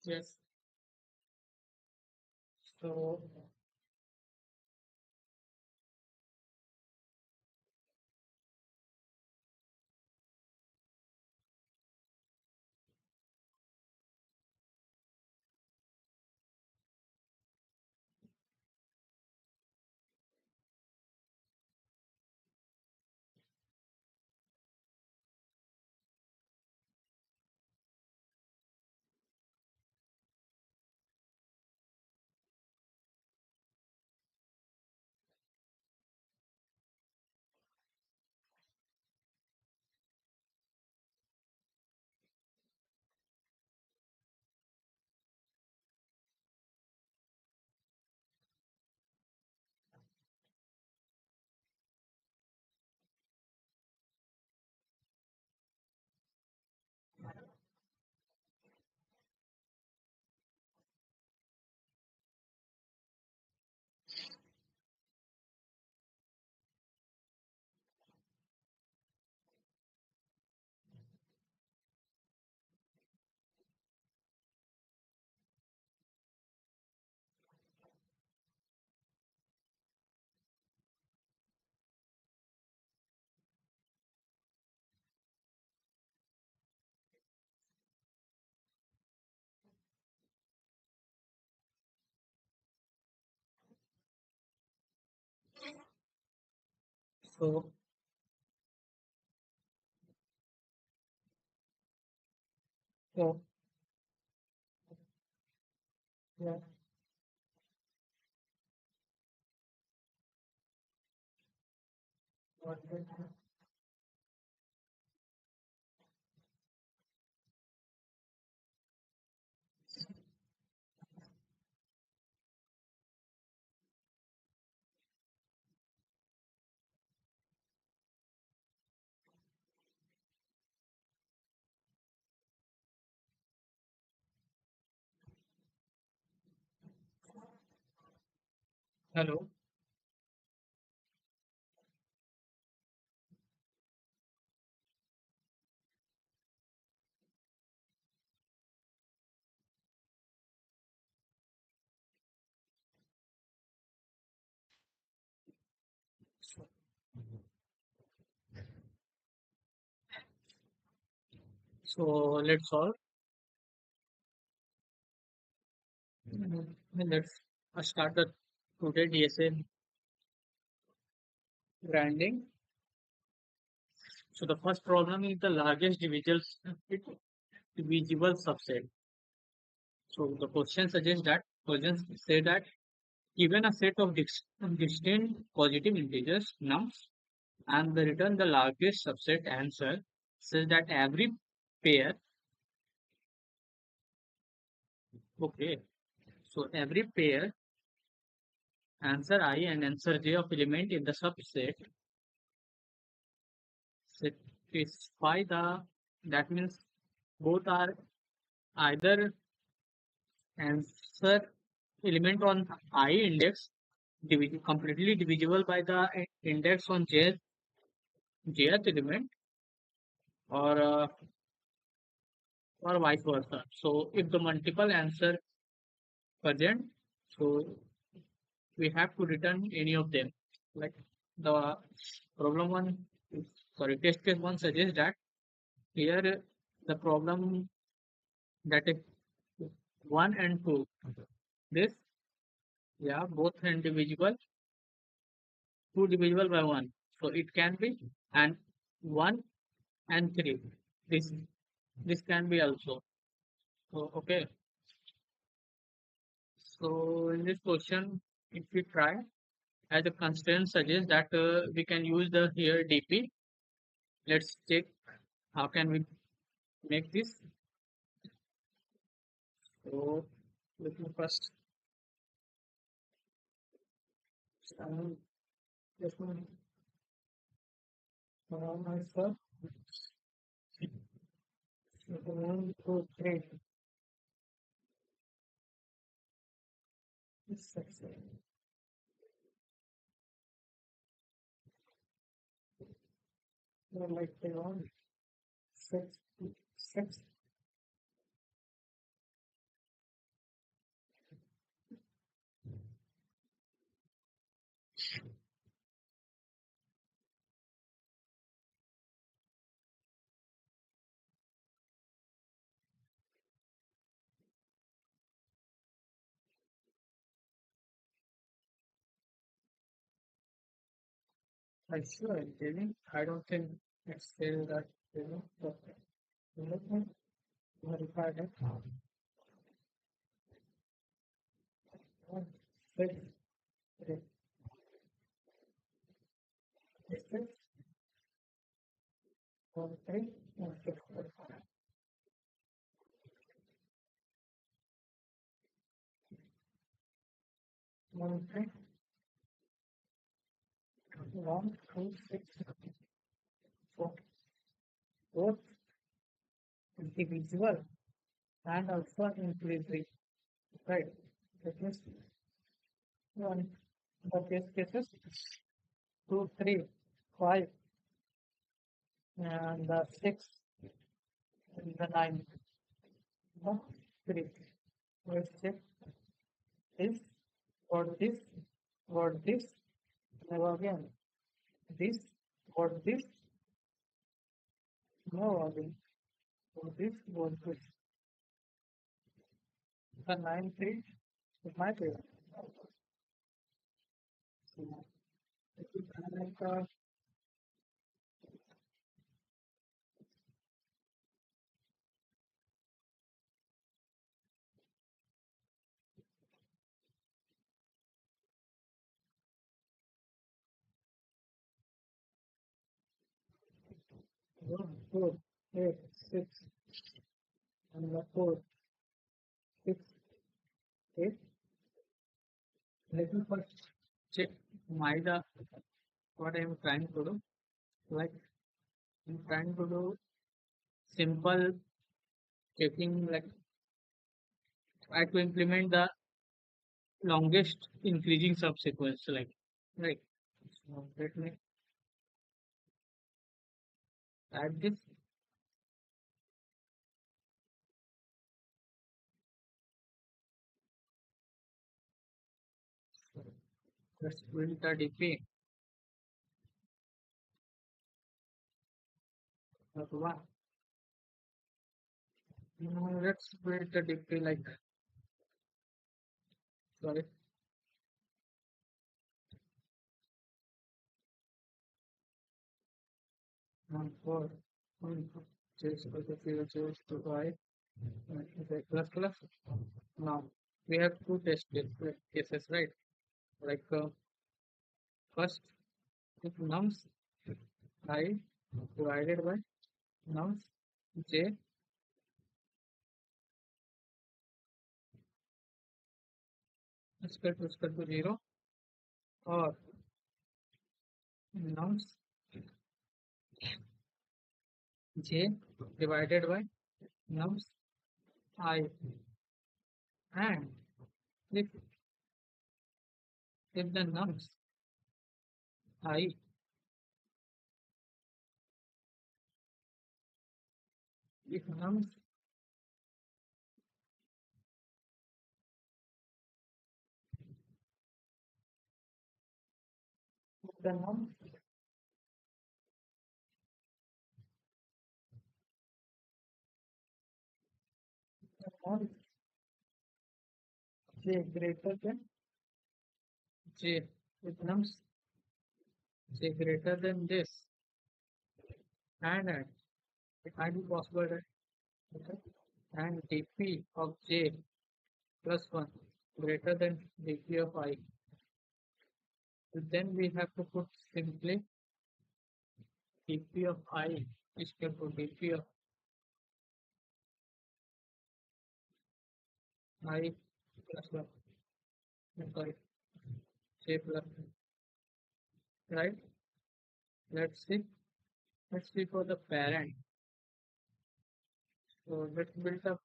Yes. So, so, so, yeah. What did- Hello. So let's solve. Let's start the today DSA branding. So the first problem is the largest divisible subset. So the question suggests that questions say that given a set of distinct positive integers nums and the return the largest subset answer says that every pair, okay, so every pair answer I and answer j of element in the subset satisfy the, that means both are either answer element on I index completely divisible by the index on jth element, or or vice versa. So if the multiple answer present, so we have to return any of them. Like the problem one, sorry, test case one suggests that here the problem that is one and two. This, yeah, both indivisible, two divisible by one. So it can be and one and three. This this can be also. So okay. So in this question, if we try, as the constraint suggests that we can use the here DP. Let's check how can we make this. So let me first um, just myself. So, 1, 2, 3. This section. Like they are six, six. I sure Jamie. I don't think it's still that but let me verify that. One, six, three, six, one, three, one, six, one, three, one, two, six, four. Both individual and also inclusive. Right. That means one. The case cases two, three, five, and six, and the nine. No, three. Let's check this, got this, got this, now again. This, got this, now again. Got this, got this. The nine three is my favorite. Like, one, four, eight, six, and the four, six, eight. Let me first check my the what I am trying to do. Like I'm trying to do simple checking, like try to implement the longest increasing subsequence, like right. So let me add this. Let's build the DP. One. Let's build the DP like sorry. One four. One just for the zero zeros to y. Okay, plus plus. Now we have two cases, right? Like first, if nums I divided by nums j is equal to zero, or nums j divided by nums I, and if the nums I, if nums the nums the nums j greater than j, if nums j greater than this, and it might be possible that okay, and dp of j plus 1 greater than dp of I, then we have to put simply dp of I is equal to dp of I plus 1, sorry, j plus 1, right? Let's see. Let's see for the parent. So let's build a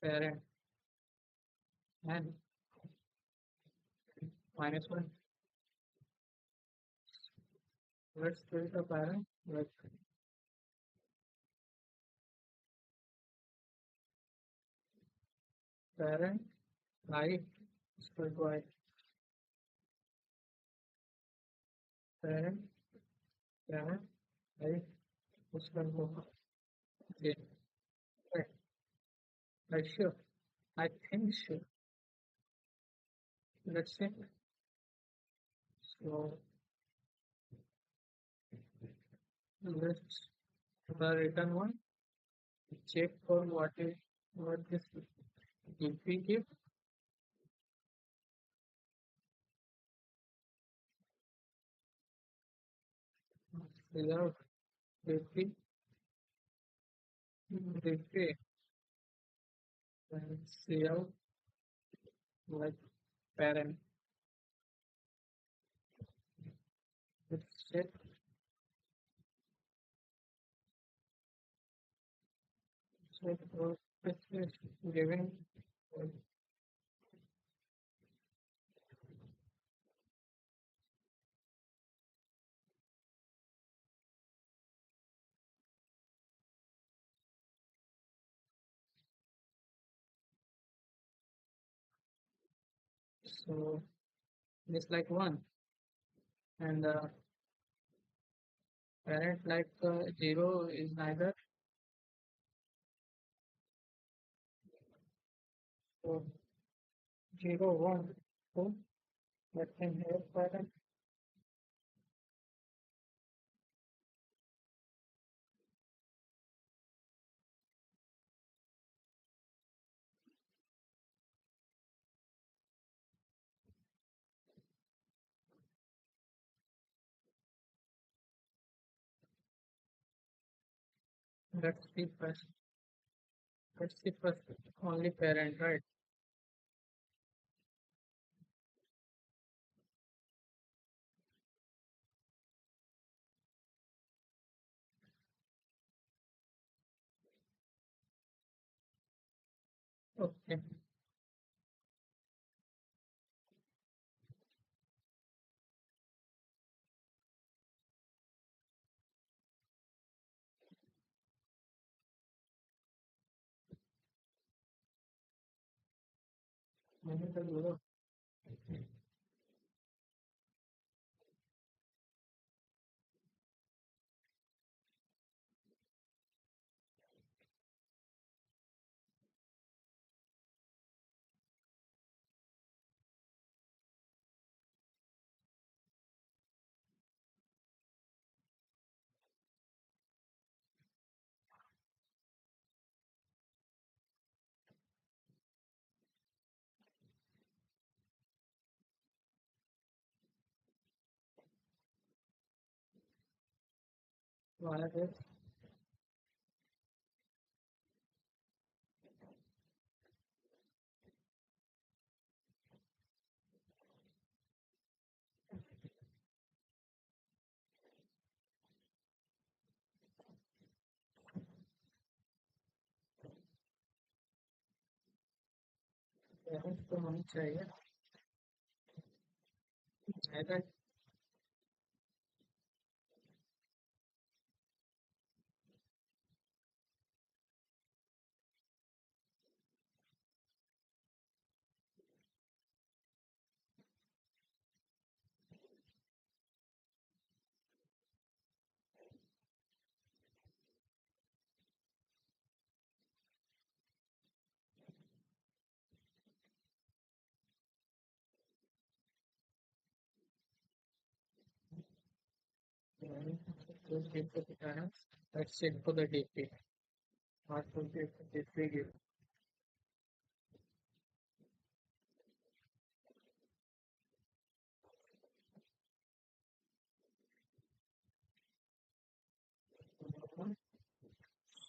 parent and minus 1. Let's build a parent like parent I is equal to I, parent parent I is equal to j. Right, right, sure. I think sure. Let's see. So let's the written one. Check for what this if we give without 50 50 and see out like parent. Let's check. Check for this is giving. So this like one and parent like zero is neither. So zero one. So let him have parent. That's the first. That's the first only parent, right? Okay. Only the zero. Why this? Parent तो होनी चाहिए. Either parent will give to the parents. Let's check for the DP. What will be the DP give?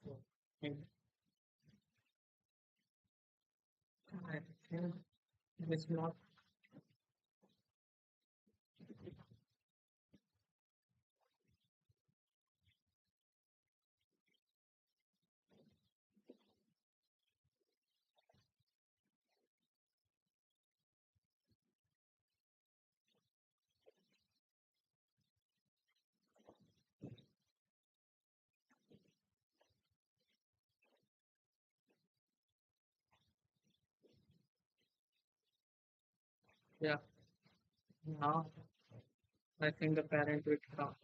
So, and I think this not. Yeah. Now I think the parent will come.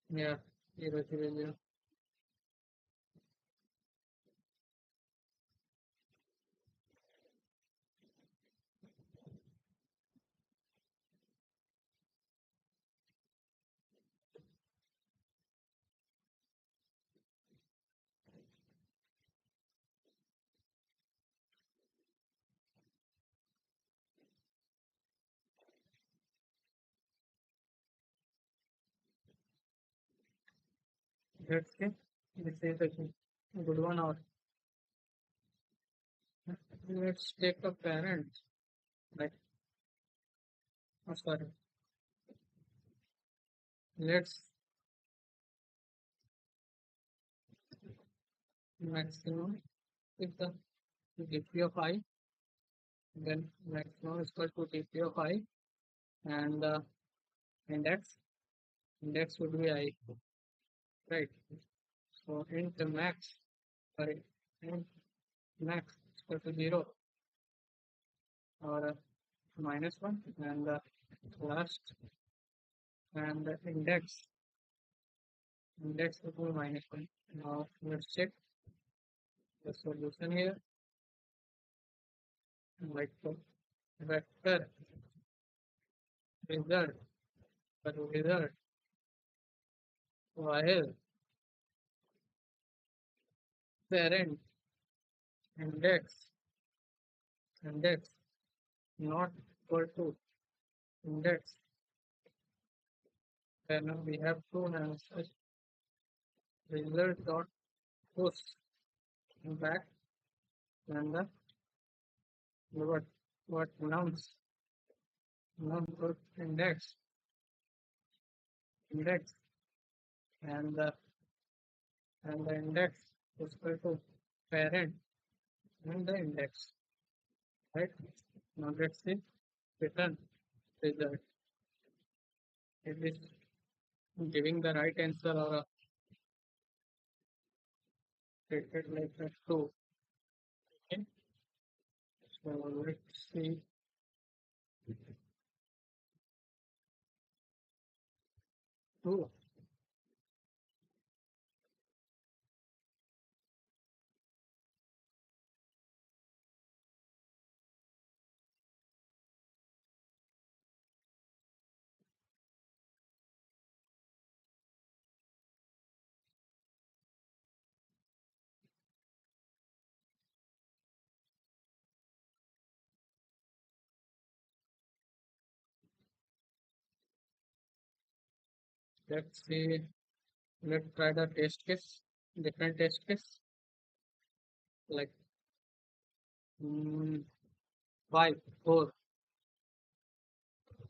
Yeah. Zero zero zero. Let's see. This is a good one. Or let's take a parent. Like, oh, sorry. Let's maximum if the dp of I, then maximum is equal to dp of I, and the index would be I, right? So int max, sorry, int max is equal to 0 or -1, and the last and the index would be -1. Now let's check the solution here. Like the vector result, the result while parent index index not equal to index, then we have to answer result dot push back, and the what nums dot index, and the index is equal to parent and the index, right? Now let's see return result. It is giving the right answer or a treated like a 2. Okay, so let's see. Two. Let's see. Let's try the test case. Different test case like 5, 4,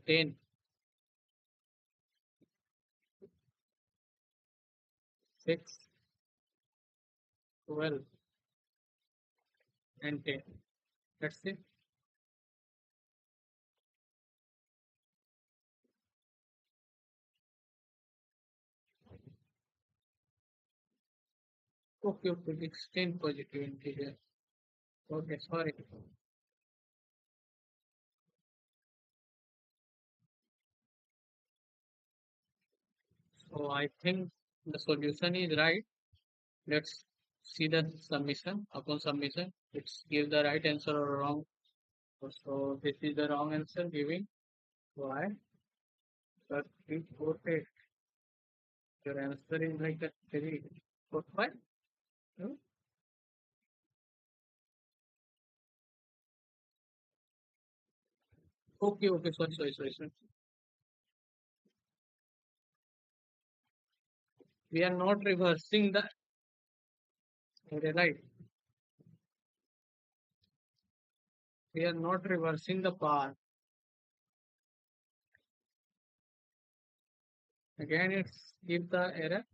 10, 6, 12, and 10. Let's see. Okay, okay, 16 positive integer. Okay, sorry. So I think the solution is right. Let's see the submission. Upon submission, let's give the right answer or wrong. So this is the wrong answer giving. Why? But 3, 4, 8. Your answer is like a 3, 4, 5. Hmm? Okay, okay, sorry. We are not reversing the array, right? We are not reversing the bar. Again, it's give the error.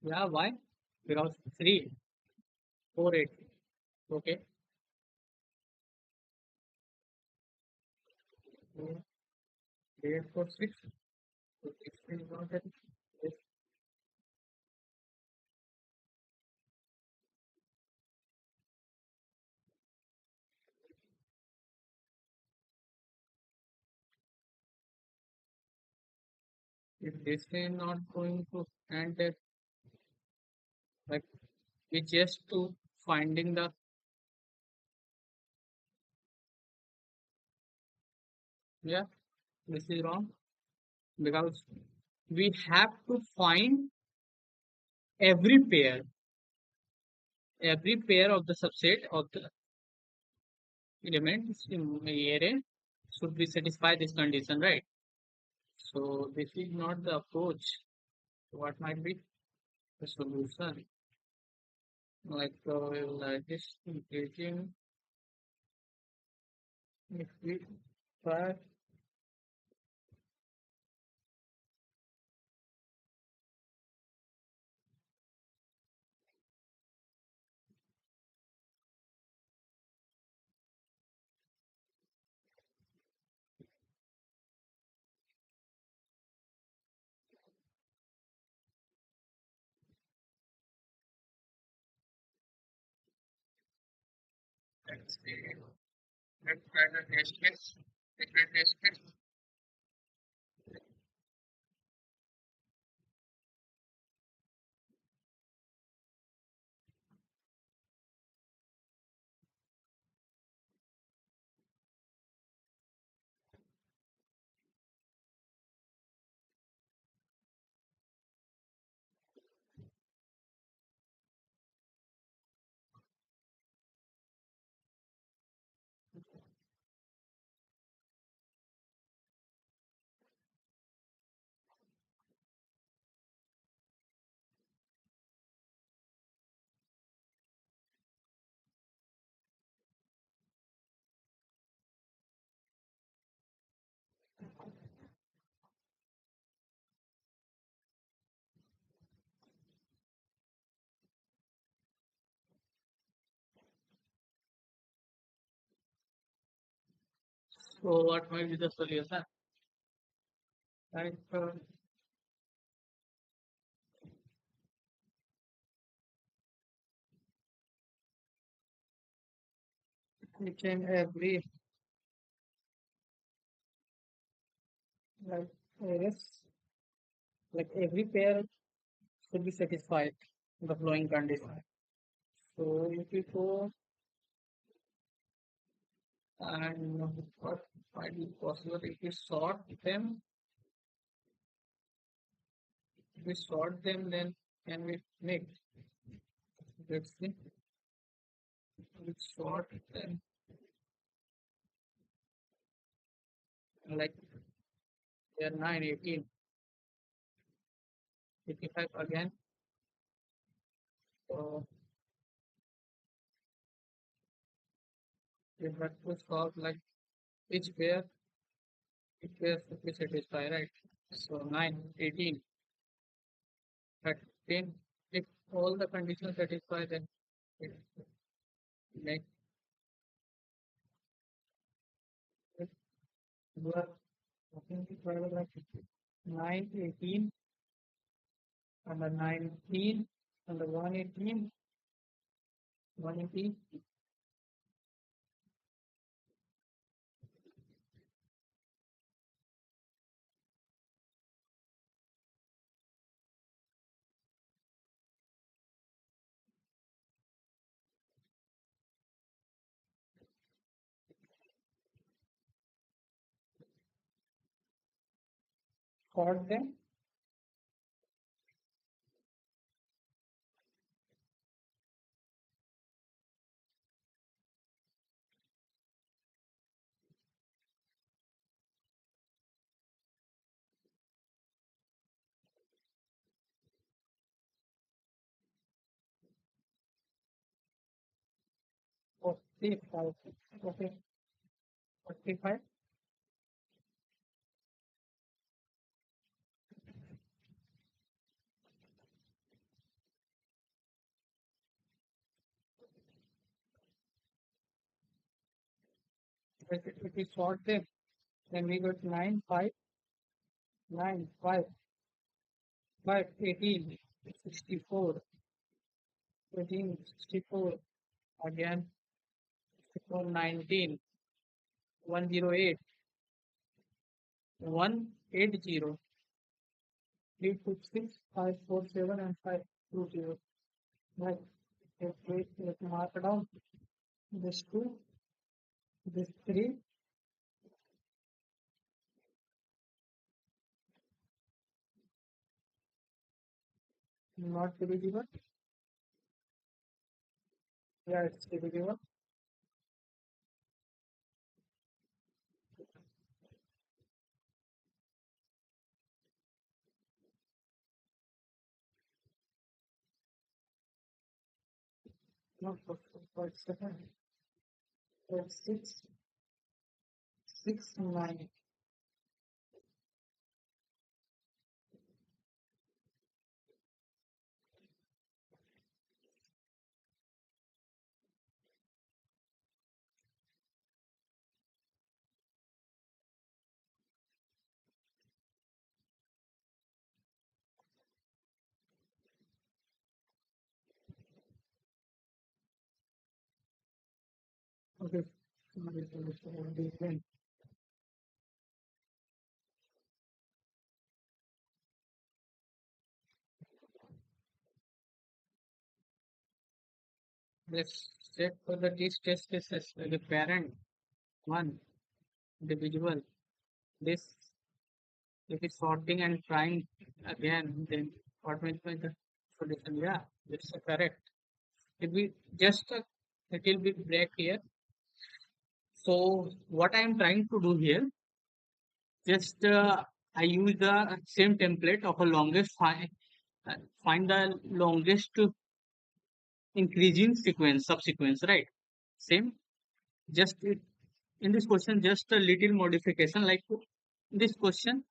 Yeah, why? Because 3, 4, 8. Okay. 8, 4, 6. So 16 is not there. Yes. If this is not going to stand there, like we just to finding the, yeah, this is wrong because we have to find every pair of the subset of the elements in the array should be satisfy this condition, right? So this is not the approach. What might be the solution? Like this engaging if we try. Let's see. Let's try the test case. Let's try test case. So what might be the solution? Like each and every like yes, like every pair should be satisfied the following condition. So if you go and what might be possible if we sort them, then can we make let's see we sort them like they're 9, 18, 85 again. So we have to sort like each pair should be satisfied, right? So 9, 18, 13. If all the conditions satisfy, then it make it work. Working together like 9, 18, and the 19, and the 118, 118. Sort them. Oh, 45. Okay, 45. If we sort them, then we got 9, 5, 9, 5, 5, 18, 64, 18, 64, again, 64, 19, 108, 180, 326, 547, and 520. Right. Let's mark down this 2, this 3, not divisible. Yeah, it's divisible. not 7, 6, 6, 9. Okay. Let's check for the these test cases. The parent one individual. This if it's sorting and trying again, then what will be the solution? Yeah, that's correct. If we just a little bit break here. So what I am trying to do here, just I use the same template of a find the longest increasing sequence subsequence, right? Same. Just in this question, just a little modification. Like in this question,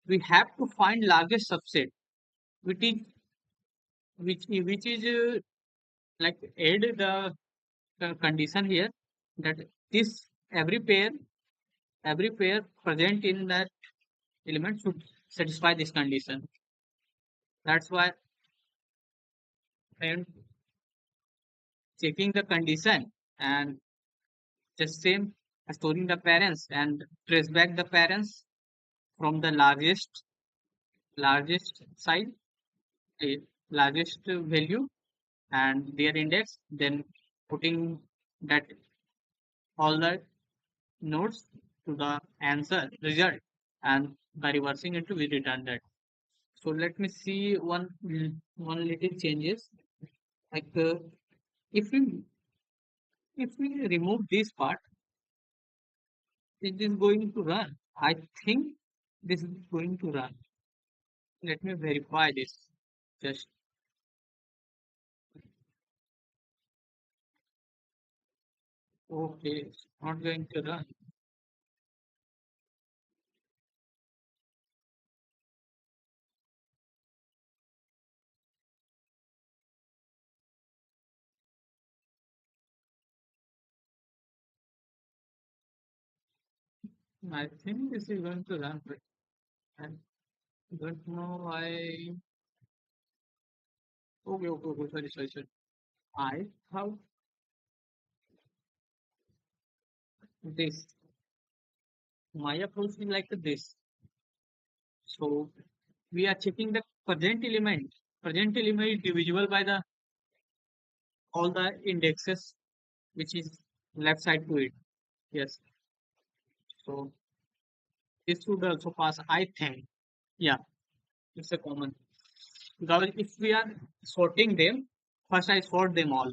we have to find largest subset, which is which is like add the condition here that this every pair every pair present in that element should satisfy this condition. That's why I am checking the condition and just same storing the parents and trace back the parents from the largest size, a largest value and their index, then putting that all the nodes to the answer result, and by reversing it we return that. So let me see one little changes, like if we remove this part, it is going to run. I think this is going to run. Let me verify this. Just okay, it's not going to run. I think this is going to run, but I don't know why. Okay, okay, okay. Sorry, sorry, sorry. I have this. My approach is like this. So we are checking the present element. Present element is divisible by the all the indexes which is left side to it. Yes. So this should also pass, I think. Yeah, it's a common. Because if we are sorting them, first I sort them all.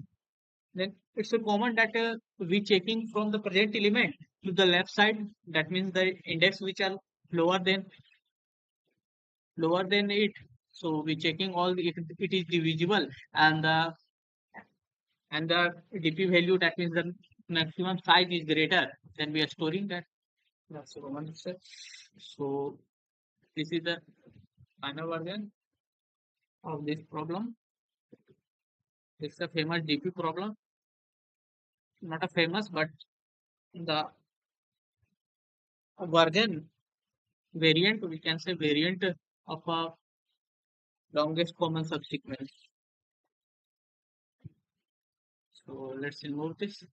Then it's a common that we checking from the present element to the left side. That means the index which are lower than lower than it. So we checking all it is divisible, and the dp value, that means the maximum size is greater, then we are storing that. That's the one step. So this is the final version of this problem. It's a famous dp problem, not a famous, but the version variant, we can say variant of a longest common subsequence. So let's remove this.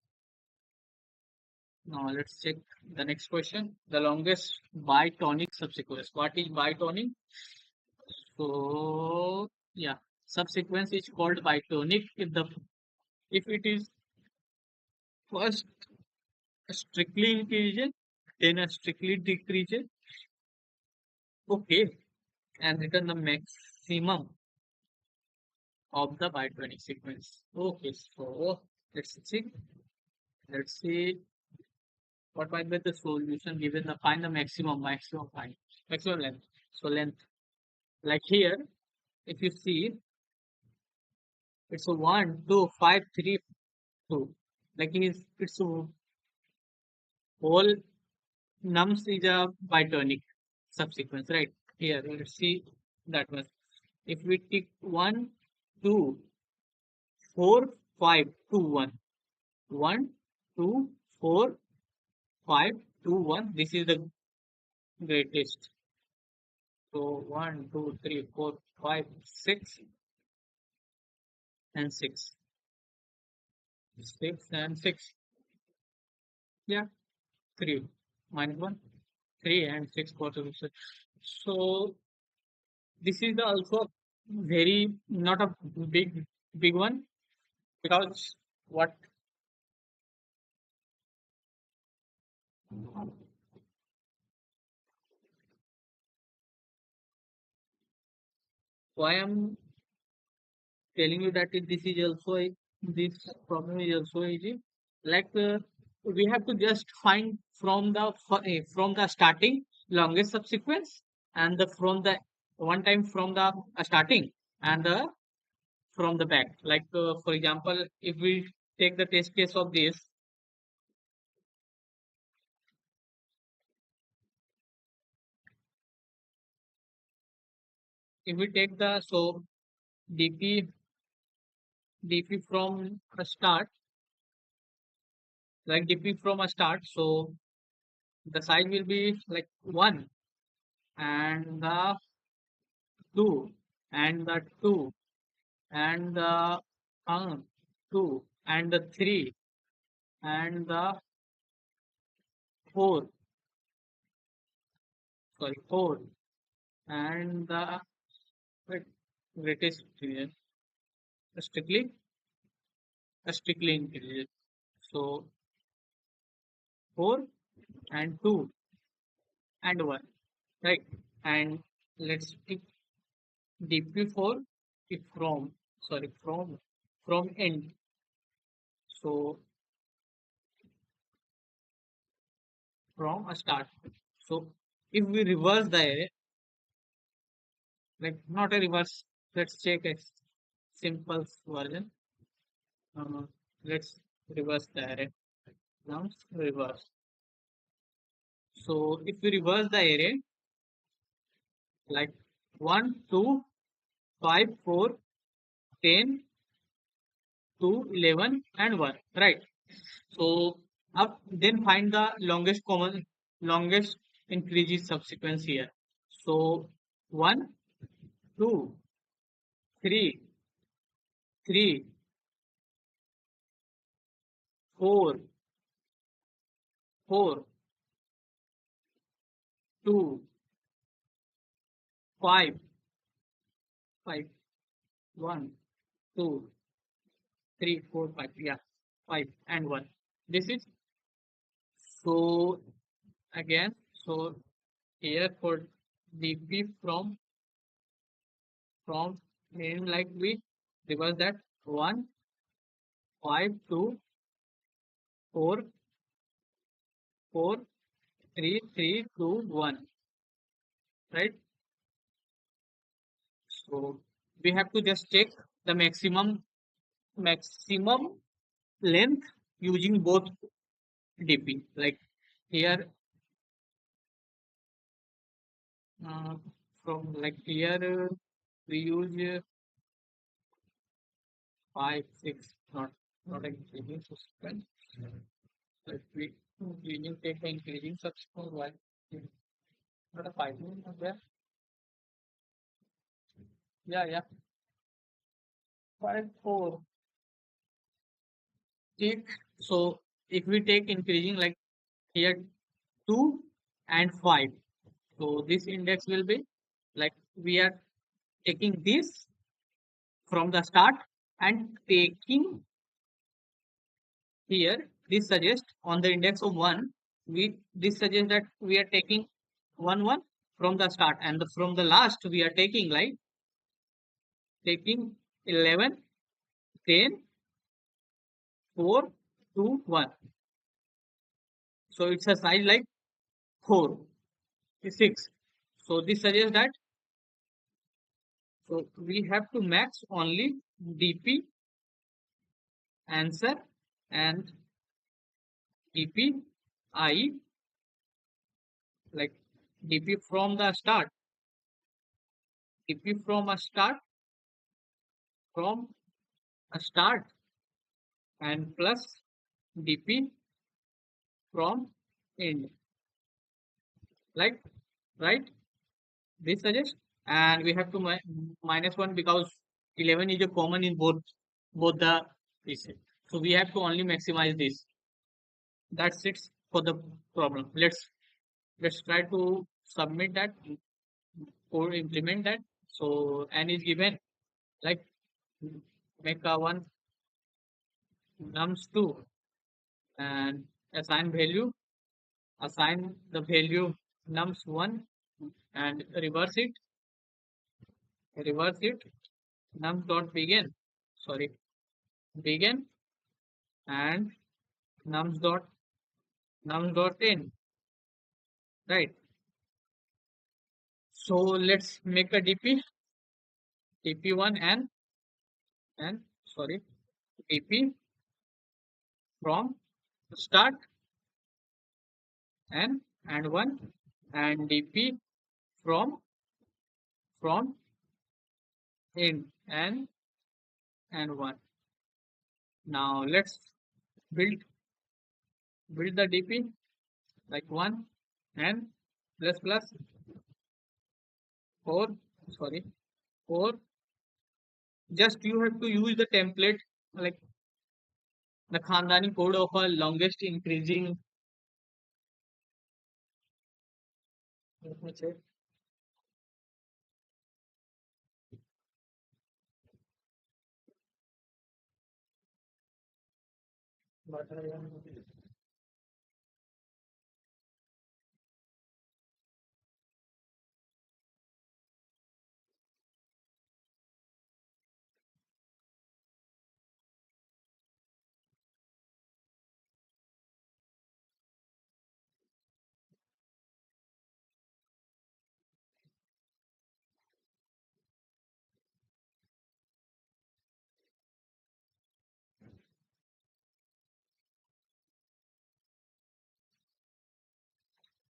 Now let's check the next question. The longest bitonic subsequence. What is bitonic? So yeah, subsequence is called bitonic if it is first strictly increasing, then a strictly decreasing. Okay, and return the maximum of the bitonic sequence. Okay, so let's see. Let's see what might be the solution given the find the maximum length. So length, like here, if you see, it's a 1, 2, 5, 3. 2. Like its whole nums is a bitonic subsequence, right? Here, let's see that one. If we tick 1, 2, 4, 5, 2, 1. 1, 2, 4, 5, 2, 1. This is the greatest. So 1, 2, 3, 4, 5, 6, and 6. 6 and 6. Yeah, 3 minus 1. 3 and 6 possible. So this is the also very not a big one, because what, why I'm telling you that this is also this problem is also easy. Like we have to just find from the from the starting longest subsequence, and the from the one time from the starting, and the from the back. Like for example, if we take the test case of this, if we take the so dp from a start, like dp from a start, so the size will be like 1, and the 2, and the 2, and the 2, and the 3, and the 4, sorry, 4, and the wait, greatest intelligence, strictly strictly intelligent. So 4 and 2 and 1, right? And let's take dp4 if from, sorry, from end. So from a start. So if we reverse the array, like not a reverse, let's check a simple version. Uh, let's reverse the array. Now reverse. So if we reverse the array, like 1, 2, 5, 4, 10, 2, 11, and 1, right? So up then find the longest increases subsequence here. So 1, 2, 3, 3, 4, 4, 2, 5, 5, 1, 2, 3, 4, 5. Yeah, 5 and 1. This is so again. So here for dp from in, like we reverse that 1, 5, 2, 4, 4, 3, 3, 2, 1, right? So we have to just check the maximum length using both dp. Like here uh, from like here we use 5, 6, not increasing subsequence. So if we need to take the increasing subsequence, why not a 5 there? Yeah, yeah. 5, 4. Take, so if we take increasing like here 2 and 5, so this index will be like we are taking this from the start and taking here, this suggests on the index of 1, we this suggests that we are taking 1, 1 from the start, and from the last we are taking like taking 11, 10, 4, 2, 1. So it's a size like 4, 6. So this suggests that so we have to max only dp answer and dp I, like dp from the start, dp from a start, and plus dp from end, like, right, this suggests. And we have to minus 1 because 11 is a common in both the pieces, so we have to only maximize this. That's it for the problem. Let's try to submit that or implement that. So n is given, like, make a one nums 2 and assign the value nums 1 and reverse it nums dot begin, sorry, begin, and nums dot end, right? So let's make a dp1 and sorry, dp from start and 1, and dp from end and 1. Now let's build the dp, like 1 and plus 4, sorry, 4. Just you have to use the template, like the Khandani code of a longest increasing. Let me check.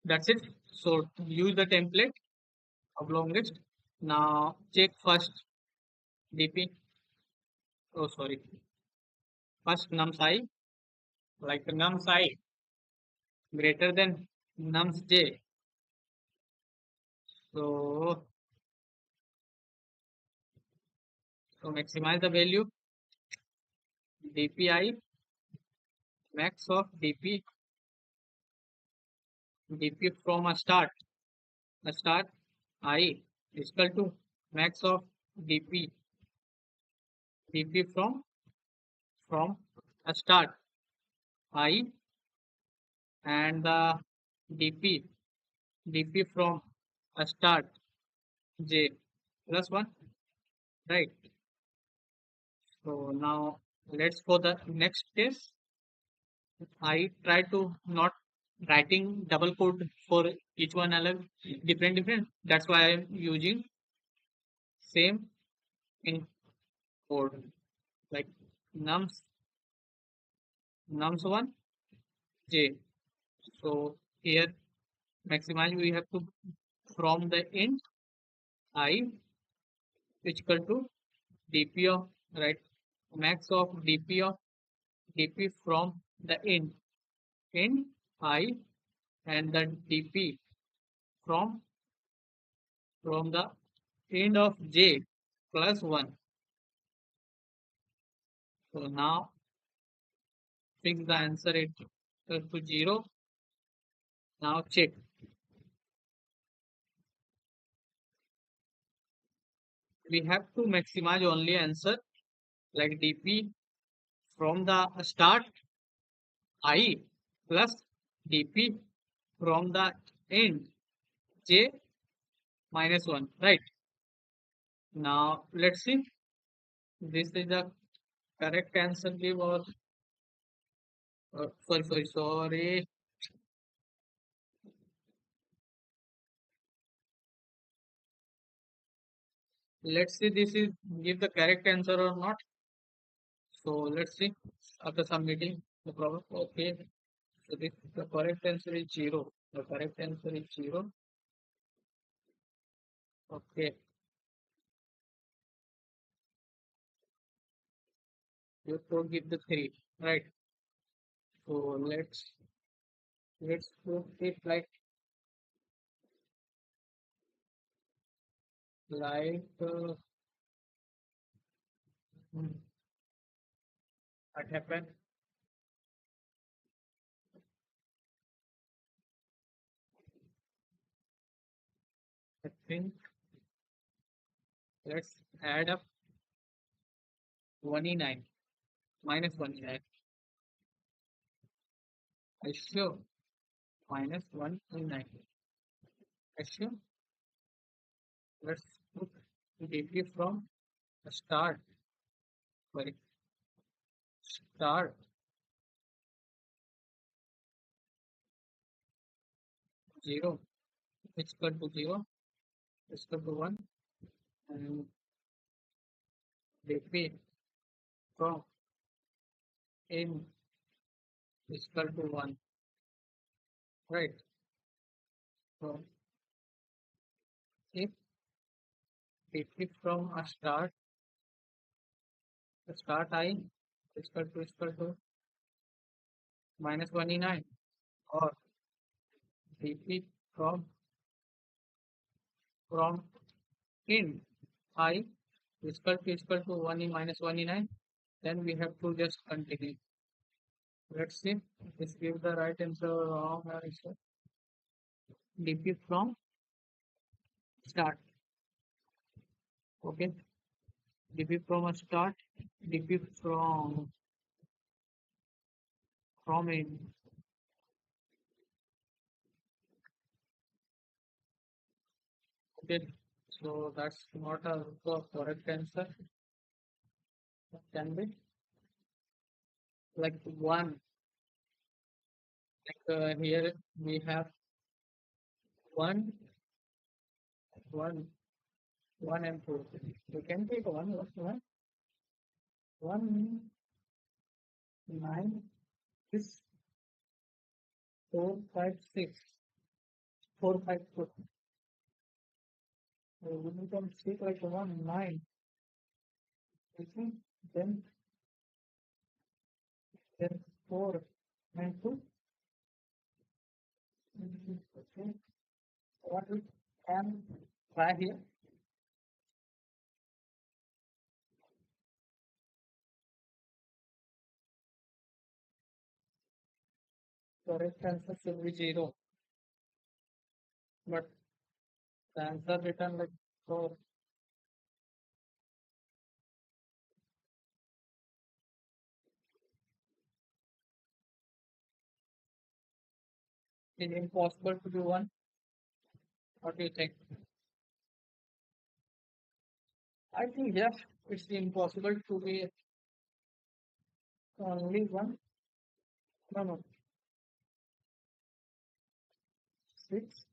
That's it. So use the template of longest. Now check first dp. Oh, sorry. First nums I, like nums I greater than nums j. So maximize the value dpi max of dp from a start I is equal to max of dp from a start I, and the dp from a start j plus 1, right? So now let's for the next case. I try to not writing double code for each one alone, different. That's why I'm using same in code, like nums 1 j. So here maximize we have to from the int I is equal to dp of, right, max of dp from the int I, and the dp from the end of j plus 1. So now fix the answer it to 0. Now check. We have to maximize only answer, like dp from the start I plus dp from the end j minus 1, right? Now let's see. This is the correct answer give, or sorry. Let's see this is give the correct answer or not. So let's see after submitting. The problem. Okay. So this the correct answer is 0. The correct answer is 0. Okay. You don't give the 3. Right. So let's put it like hmm, what happened? I think let's add up 1e9 minus 1e9. I sure minus 1e9. I sure. Let's put dp from the start. Sorry, start 0 is equal to 0 is equal to 1 and dp from in is equal to 1. Right. So if dp from a start I is equal to minus 1e9 or dp from from in I is equal to 1 e minus 1e9, then we have to just continue. Let's see. Let's give the right answer or wrong answer. dp from start. Okay. dp from a start. dp from in. Okay. So that's not a correct answer. It can be like one. Like here we have one, one, one and two. You can take one, nine, six, four, five, six, four, five, four. So we can take like one, nine. Okay. Then, then four and two. Okay. What we can try here? Correct answer should be 0. But the answer written like 4 is impossible to do 1. What do you think? I think yes, it's impossible to be only 1. No, no, 6.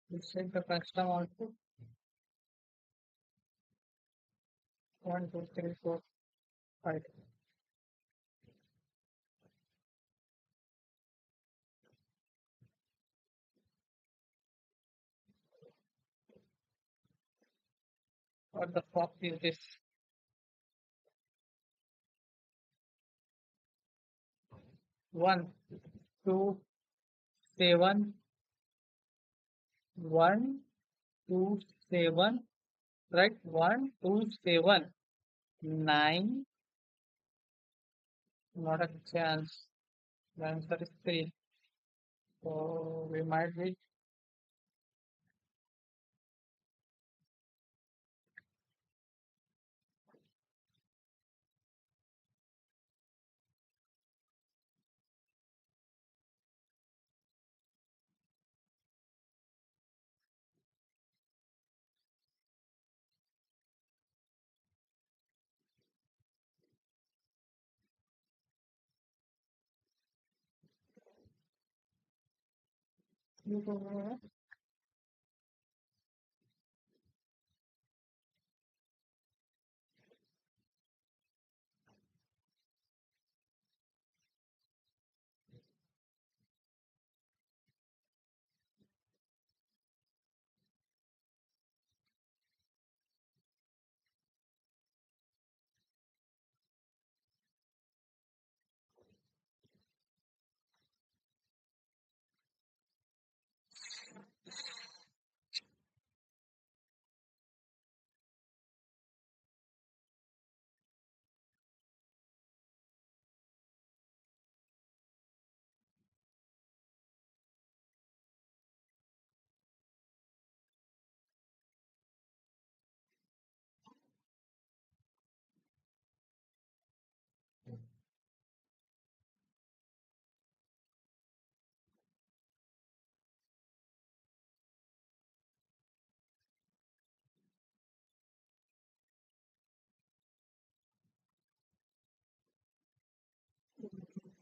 Let's take the custom output. 1, 2, 3, 4, 5. What the fuck is this? 1, 2, 7, 1, 2, 7, right? 1, 2, 7, 9. Not a chance. The answer is 3. So we might be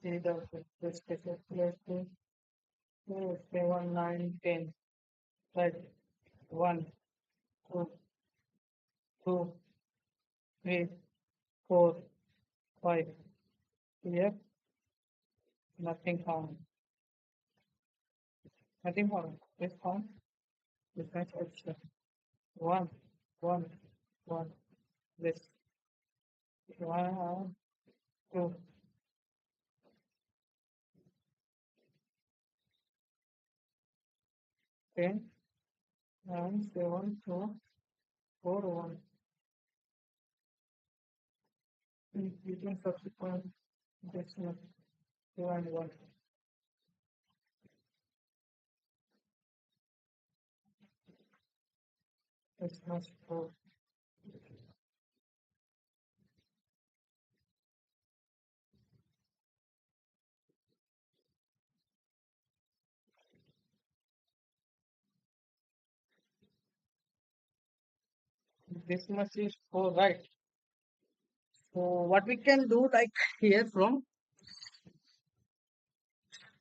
See the special place to 7, 9, 10. Right. 1, 2, 2, 3, 4, 5. Here, nothing found. Nothing found. This found. This match extra. 1, 1, 1. This 1, 2, 10, 9, 7, 2, 4, 1. You can subsequent this one, 2 and 1. This must 4. This much is 4, right? So what we can do like here from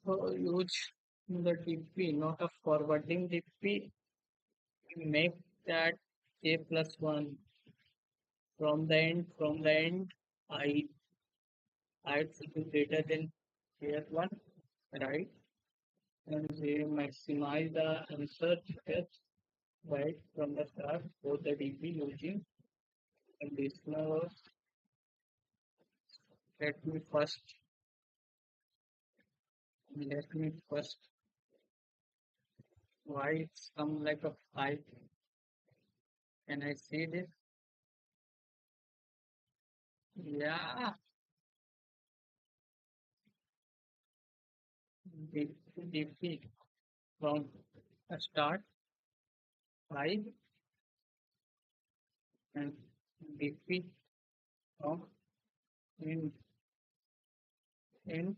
use the DP, not a forwarding DP, make that a plus 1 from the end I should be greater than here 1, right? And we maximize the answer steps right from the start for the DP using conditional. Let me first let me first why some like a 5. Can I see this? Yeah, DP from a start 5 and DP from in in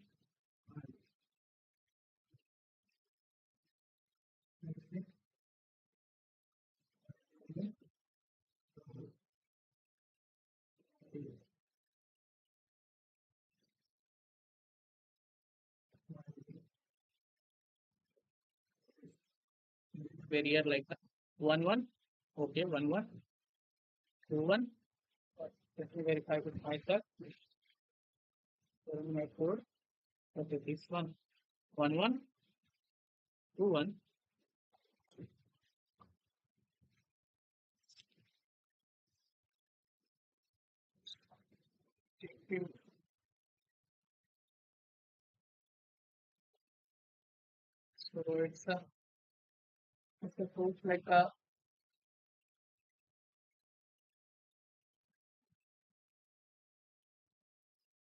barrier like 1 1. Okay, 1 1, 2 1. Let me verify with myself. My code. Okay, this one 1 1, 2 1. So it's a proof like a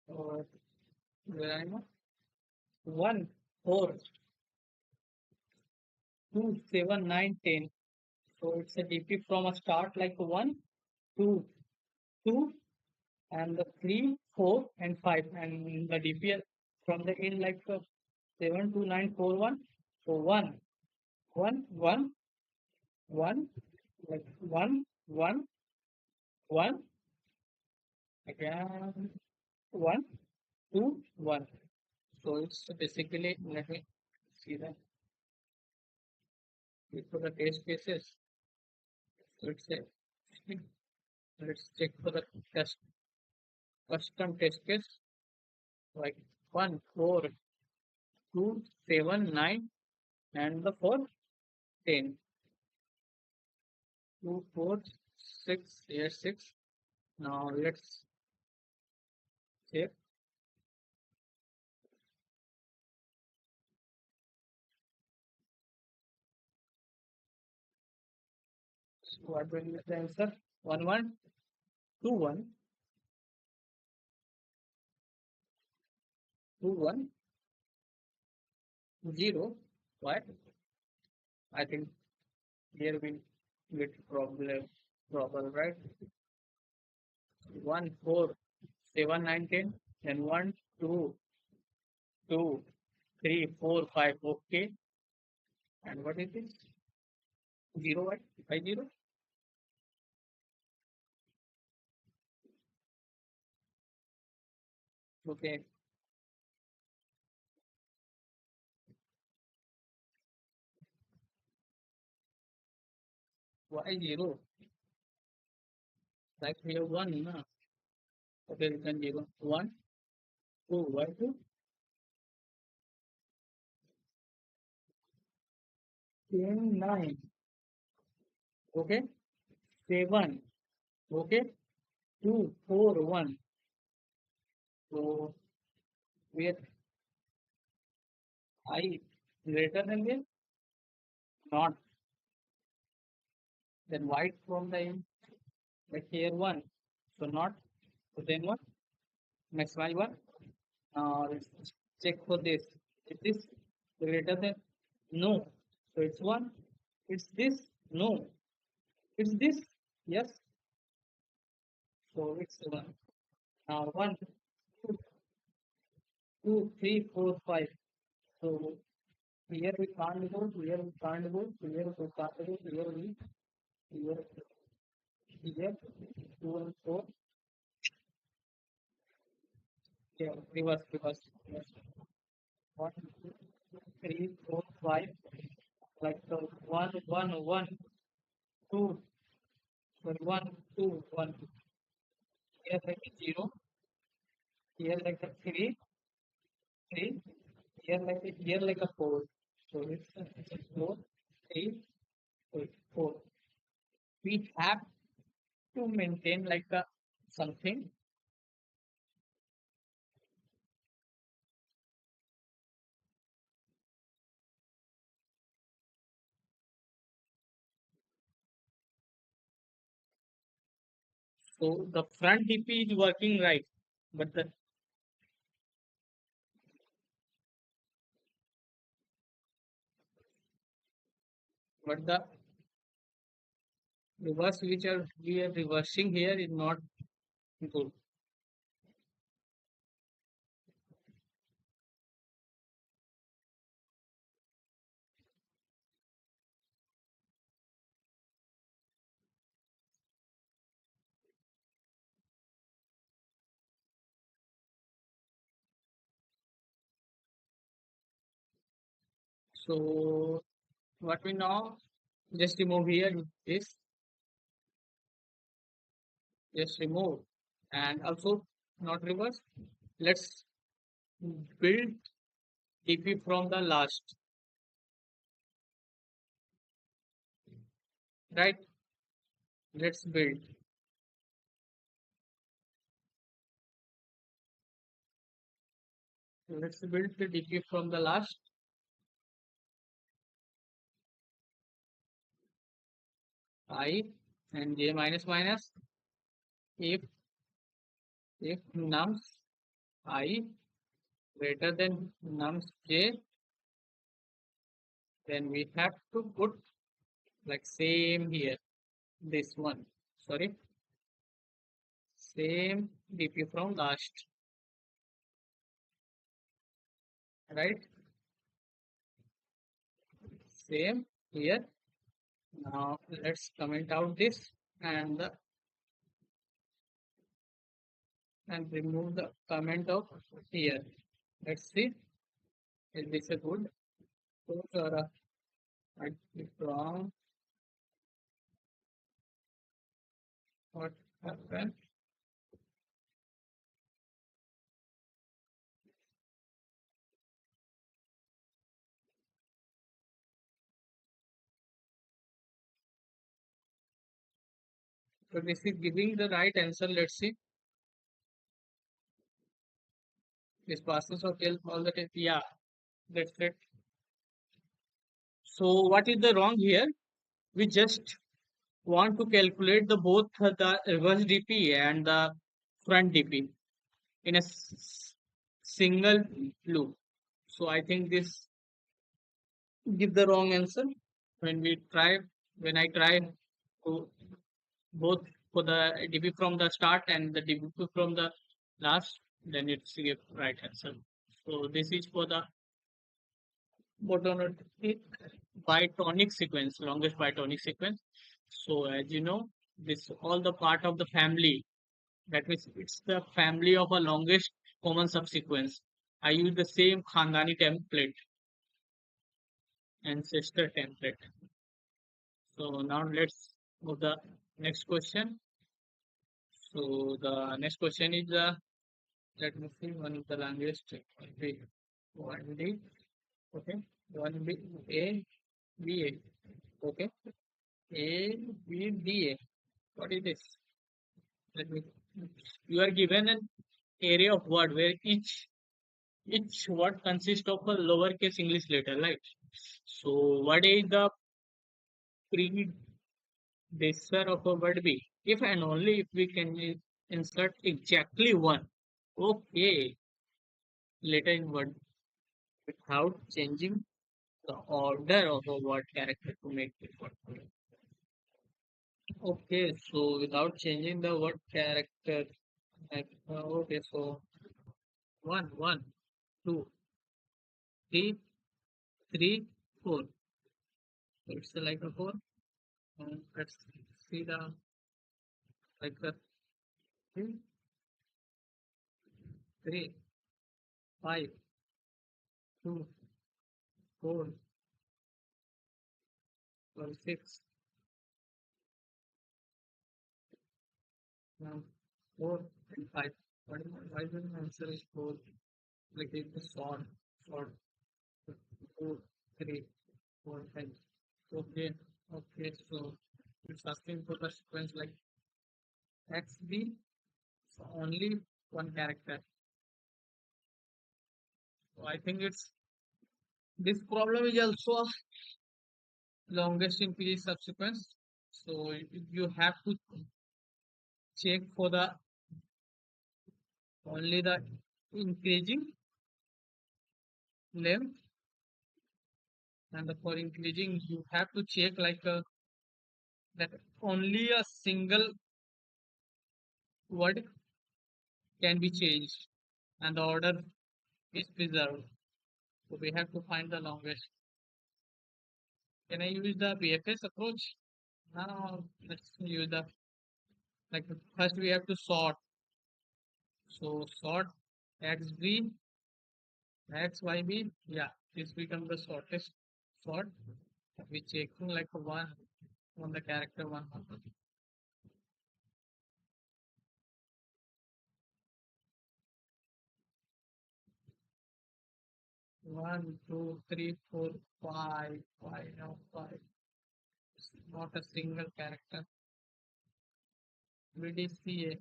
or where I know 1 4 2 7 9 10. So it's a DP from a start like 1 2 2 and the 3 4 and 5 and the DP from the end like 7 2 9 4 1. So 1 1 1 1 like 1 1 1 again 1 2 1. So it's basically let me see that for the test cases. Let's say let's check for the test custom test case like 1 4 2 7 9 and the 4 10 2 4 6 yes 6. Now let's check what will be the answer. 1 1 2 1 2 1 0. Why? I think here we get problem right. 1 4 7 9 10 and 1 2 2 3 4 5. Okay. And what is this? 0 what? By 0? Okay. Why 0? Like we have 1, na? Okay, then 0. 1 2 why 2? 10 9. Okay. 7. Okay. 2 4 1. So where I greater than this? Not. Then white from the end. Like here 1. So not. So then what? Maximize 1. Let's check for this. Is this greater than? No. So it's 1. It's this? No. It's this? Yes. So it's 1. Now 1, 2, 2, 3, 4, 5. So here we can't go, here we can't go, here we can't go, here, here, 2 and 4. Yeah, reverse. Yes. 1, 2, 3, 4, 5. Like the 1, 1, 1, 2, sorry, 1, 2, 1. Here like a 0, here like a 3, 3. Here like a 4. So it's a 4, 3, 4. We have to maintain like a something. So the front DP is working right, but the reverse which we are reversing here is not good. So what we now just remove here is just remove and also not reverse. Let's build DP from the last, right? Let's build. Let's build the DP from the last. I and j minus minus if nums I greater than nums j, then we have to put like same here. This one, sorry, same DP from last, right? Same here. Now let's comment out this and remove the comment of here. Let's see. Is this a good? So, I click wrong. What happened? So this is giving the right answer. Let's see. This passes or tells all the time. Yeah, that's it. So what is the wrong here? We just want to calculate the both the reverse DP and the front DP in a single loop. So I think this give the wrong answer when we try when I try to both for the DP from the start and the DP from the last, then it's give right answer. So this is for the monotonic bitonic sequence, longest bitonic sequence. So as you know, this all the part of the family. That means it's the family of a longest common subsequence. I use the same Khandani template, ancestor template. So now let's move the next question. So the next question is let me see one is the longest one D. Okay. One B A B A. Okay. A B D A. What is this? Let me. You are given an array of word where each word consists of a lowercase English letter, right? So what is the predecessor of a word be? If and only if we can insert exactly one. Okay, letter in word without changing the order of a word character to make it word. Okay, so without changing the word character, okay, so one, two, three, four. So it's like a four. Let's see the like the three, three, five, two, four, or six, four, and five. Why the answer is four? Like it's a short, two, three, four, five. Okay, okay, so it's asking for the sequence like XB, so only one character. So I think it's this problem is also a longest increase subsequence. So you have to check for the only the increasing length, and for increasing you have to check like that only a single word can be changed and the order is preserved. So we have to find the longest. Can I use the BFS approach? No, let's use the like first we have to sort. So sort XB, XYB. Yeah, this becomes the shortest sort. We checking like one on the character one. One, two, three, four, five, five, no, five. It's not a single character. BDCA,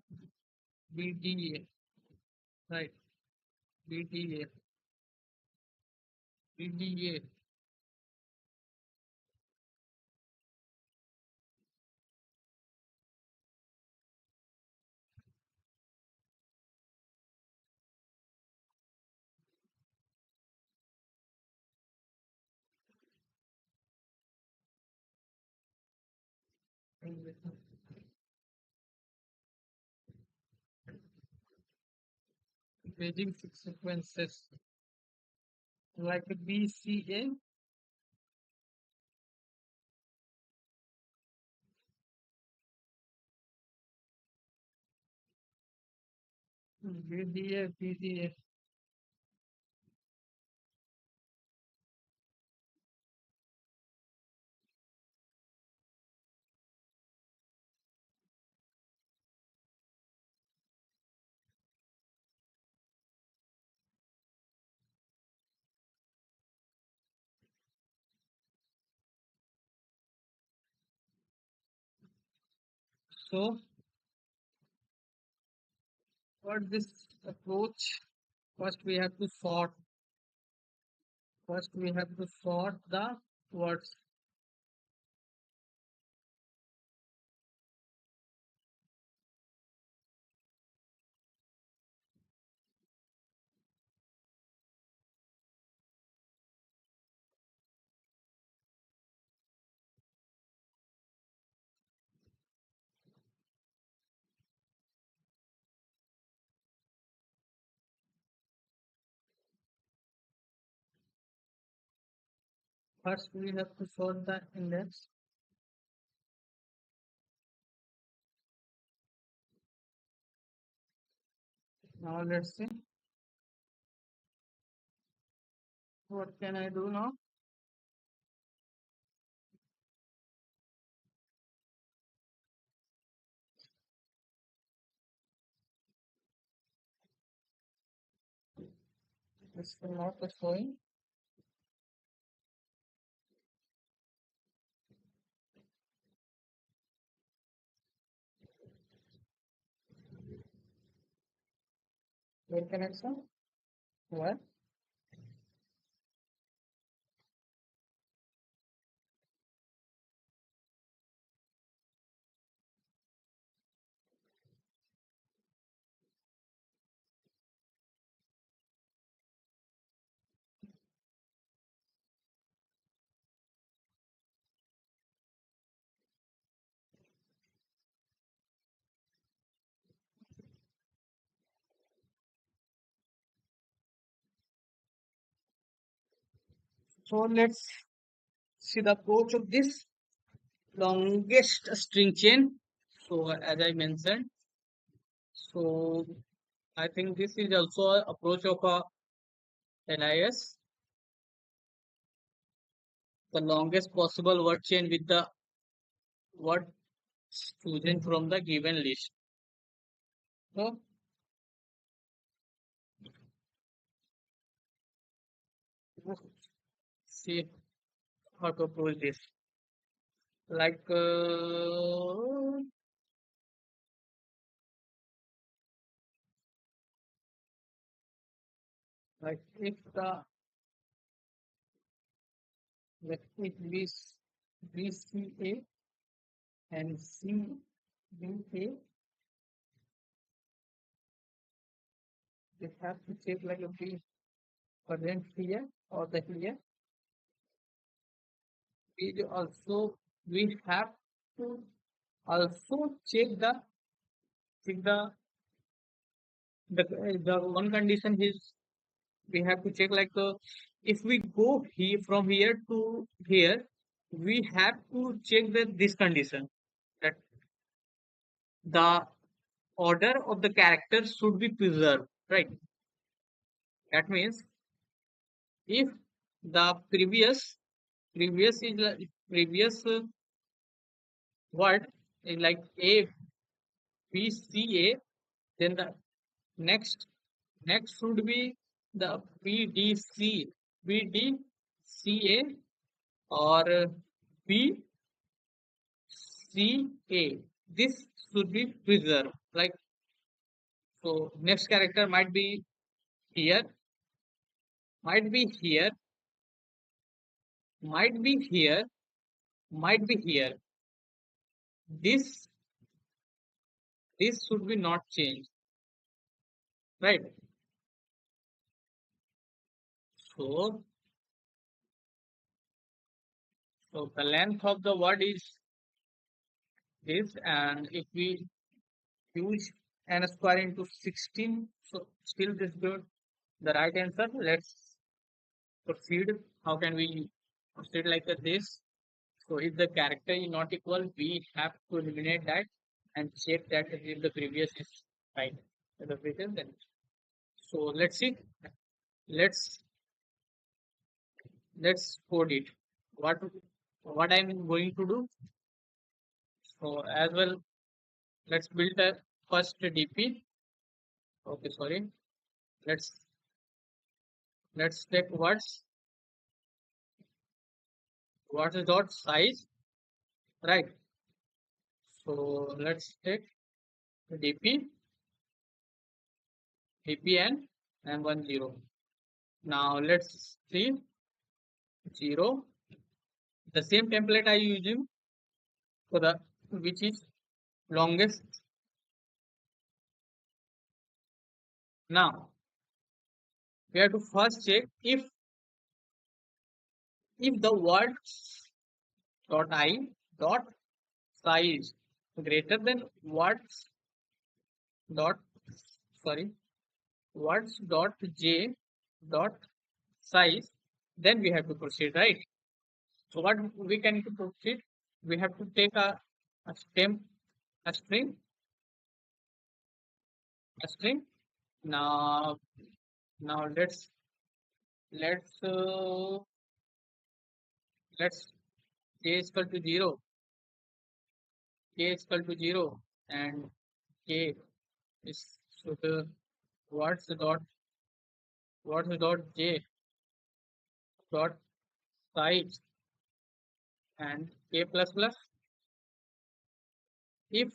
BDA, right? BDA, BDA. Paging six sequences like a BCA, BDA, BDA. So for this approach, first we have to sort. First we have to sort the words. First we have to sort the index. Now let's see what can I do now. It's not showing. Web connection. What? So let's see the approach of this longest string chain. So as I mentioned, so I think this is also an approach of a LIS, the longest possible word chain with the word chosen from the given list. So let's see how to approach this. Like if the let it be BCA and CBA, they have to check like a B present here or the here. Also we have to also check the one condition is we have to check like if we go here from here to here, we have to check that this condition that the order of the characters should be preserved, right? That means if the previous is previous word is like A B C A, then the next should be the B D C A or B C A. This should be preserved. Like so, next character might be here, might be here, might be here, might be here. This should be not changed, right? So the length of the word is this, and if we use n square into 16, so still this good. The right answer. Let's proceed. How can we proceed like this? So if the character is not equal, we have to eliminate that and check that if the previous is right. The previous then. So let's see. Let's code it. What I'm going to do. So as well, let's build a first DP. Okay, sorry. Let's take words dot size, right? So let's take dp, dpn, and 10. Now let's see 0. The same template I using for the which is longest. Now we have to first check if the word dot I dot size greater than dot sorry words dot j dot size, then we have to proceed, right? So what we can to proceed, we have to take a stem a string a string. Now let's let's k is equal to 0, k is equal to 0, and k is so the words dot j dot size and k plus plus. If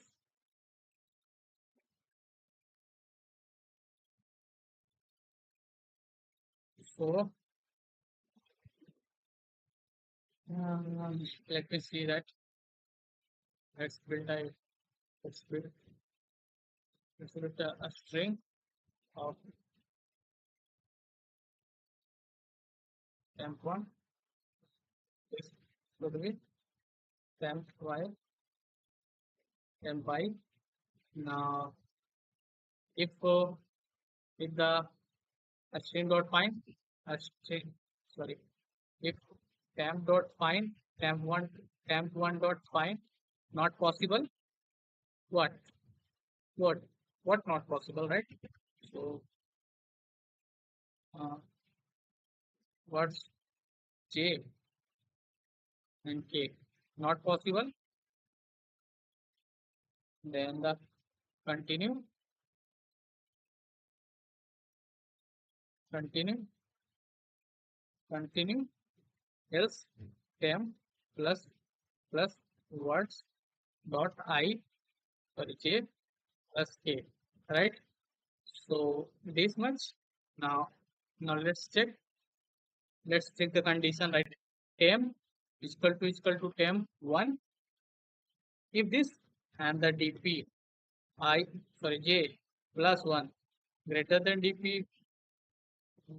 so, let me see that. Let's build a let's build a string of temp1. This would be temp y, temp I. Now, if if the a string dot find a string sorry if temp dot find temp1 dot find not possible, what what what not possible, right? So uh, what's j and k not possible, then the continue continue continue else temp plus plus words dot I sorry j plus k, right? So this much. Now let's check the condition, right? Temp is equal to temp1 if this and the dp I sorry j plus 1 greater than dp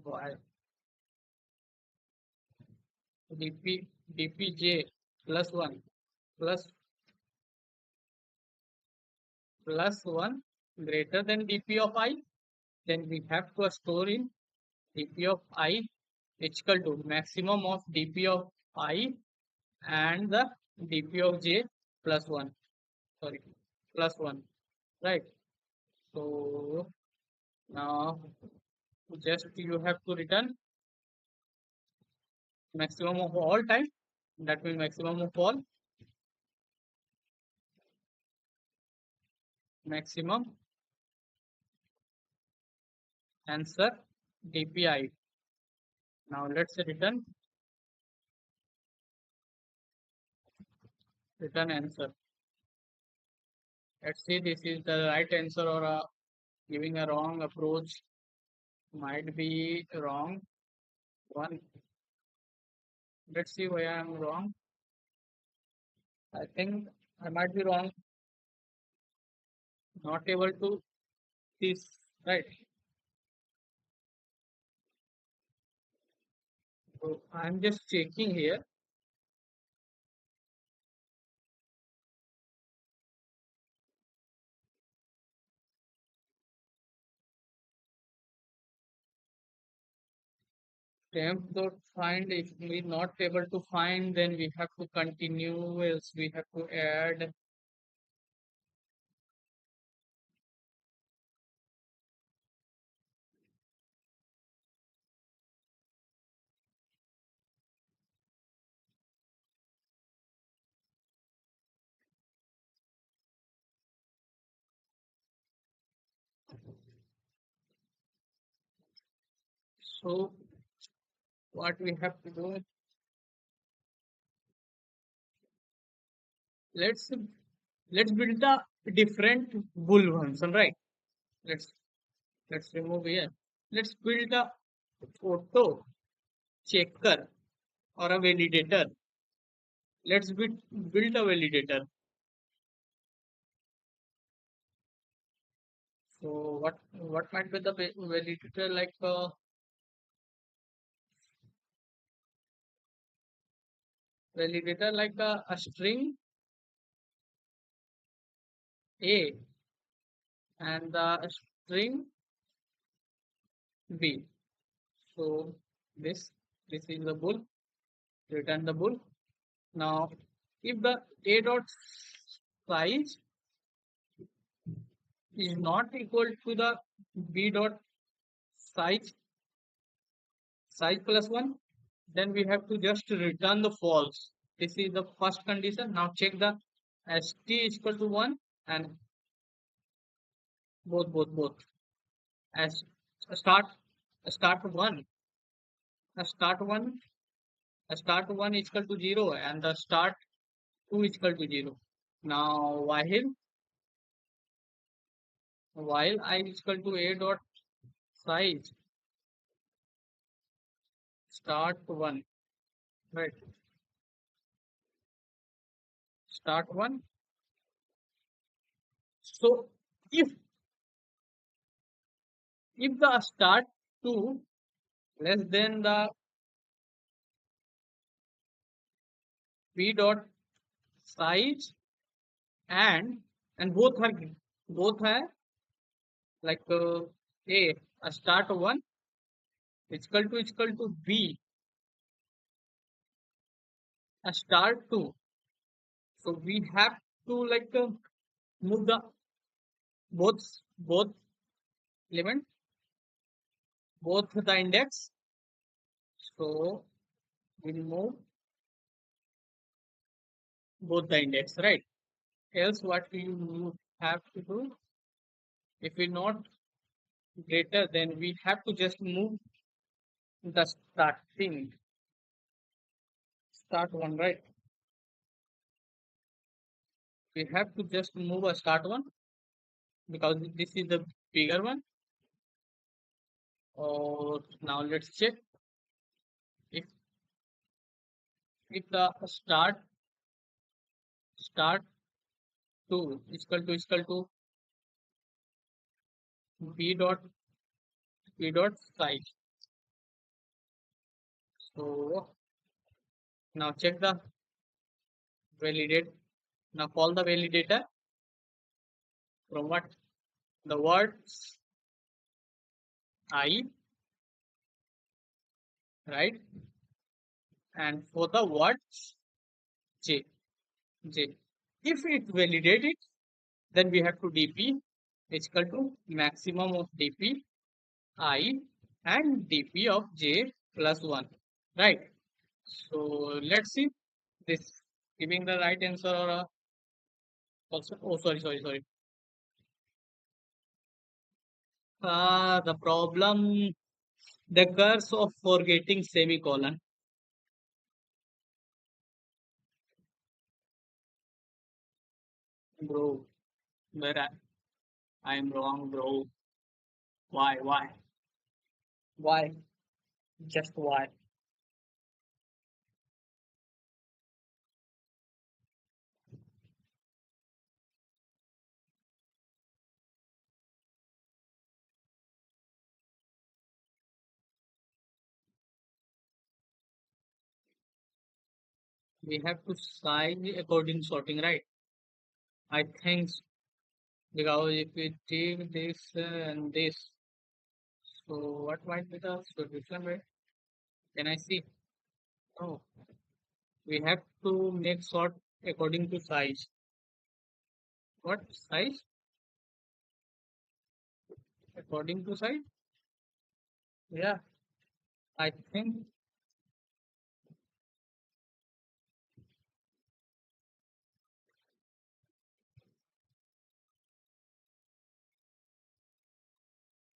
y dp dpj plus 1 plus plus 1 greater than dp of I, then we have to store in dp of I is equal to maximum of dp of I and the dp of j plus 1 sorry plus 1, right? So now just you have to return maximum of all time, that means maximum of all maximum answer dpi. Now let's return answer. Let's see this is the right answer or giving a wrong approach, might be wrong one. Let's see why I am wrong. I think I might be wrong, not able to this, right? So I'm just checking here. Temp dot find, if we not able to find, then we have to continue, else we have to add. So what we have to do, let's Let's build the different bool functions, right? Let's let's remove here. Let's build a photo checker or a validator. Let's build a validator. So what might be the validator like a string A and the string B. So this is the bool. Return the bool. Now if the A dot size is not equal to the B dot size plus 1, then we have to just return the false. This is the first condition. Now check the st is equal to 1 and both as start start 1 a start 1 is equal to 0 and the start 2 is equal to 0. Now while I is equal to a dot size start 1, right, start 1. So if the start 2 less than the b dot size and both are like a start 1 is equal to b a start 2. So we have to like move the both element, both the index. So we move both the index, right? Else what we have to do, if we not greater, then we have to just move the start 1, right? We have to just move a start 1 because this is the bigger one. Or now let's check if the start 2 is equal to b dot size. So now check the validate. Now call the validator from what the words I, right, and for the words j. If it validate it, then we have to dp is equal to maximum of dp I and dp of j plus 1, right? So let's see this giving the right answer or also. Oh, sorry. The problem, the curse of forgetting semicolon. Bro, where I am wrong, bro. Why? Just why? We have to size according sorting, right? I think because if we take this and this, so what might be the solution, right? Can I see? Oh, we have to make sort according to size. What size? According to size? Yeah, I think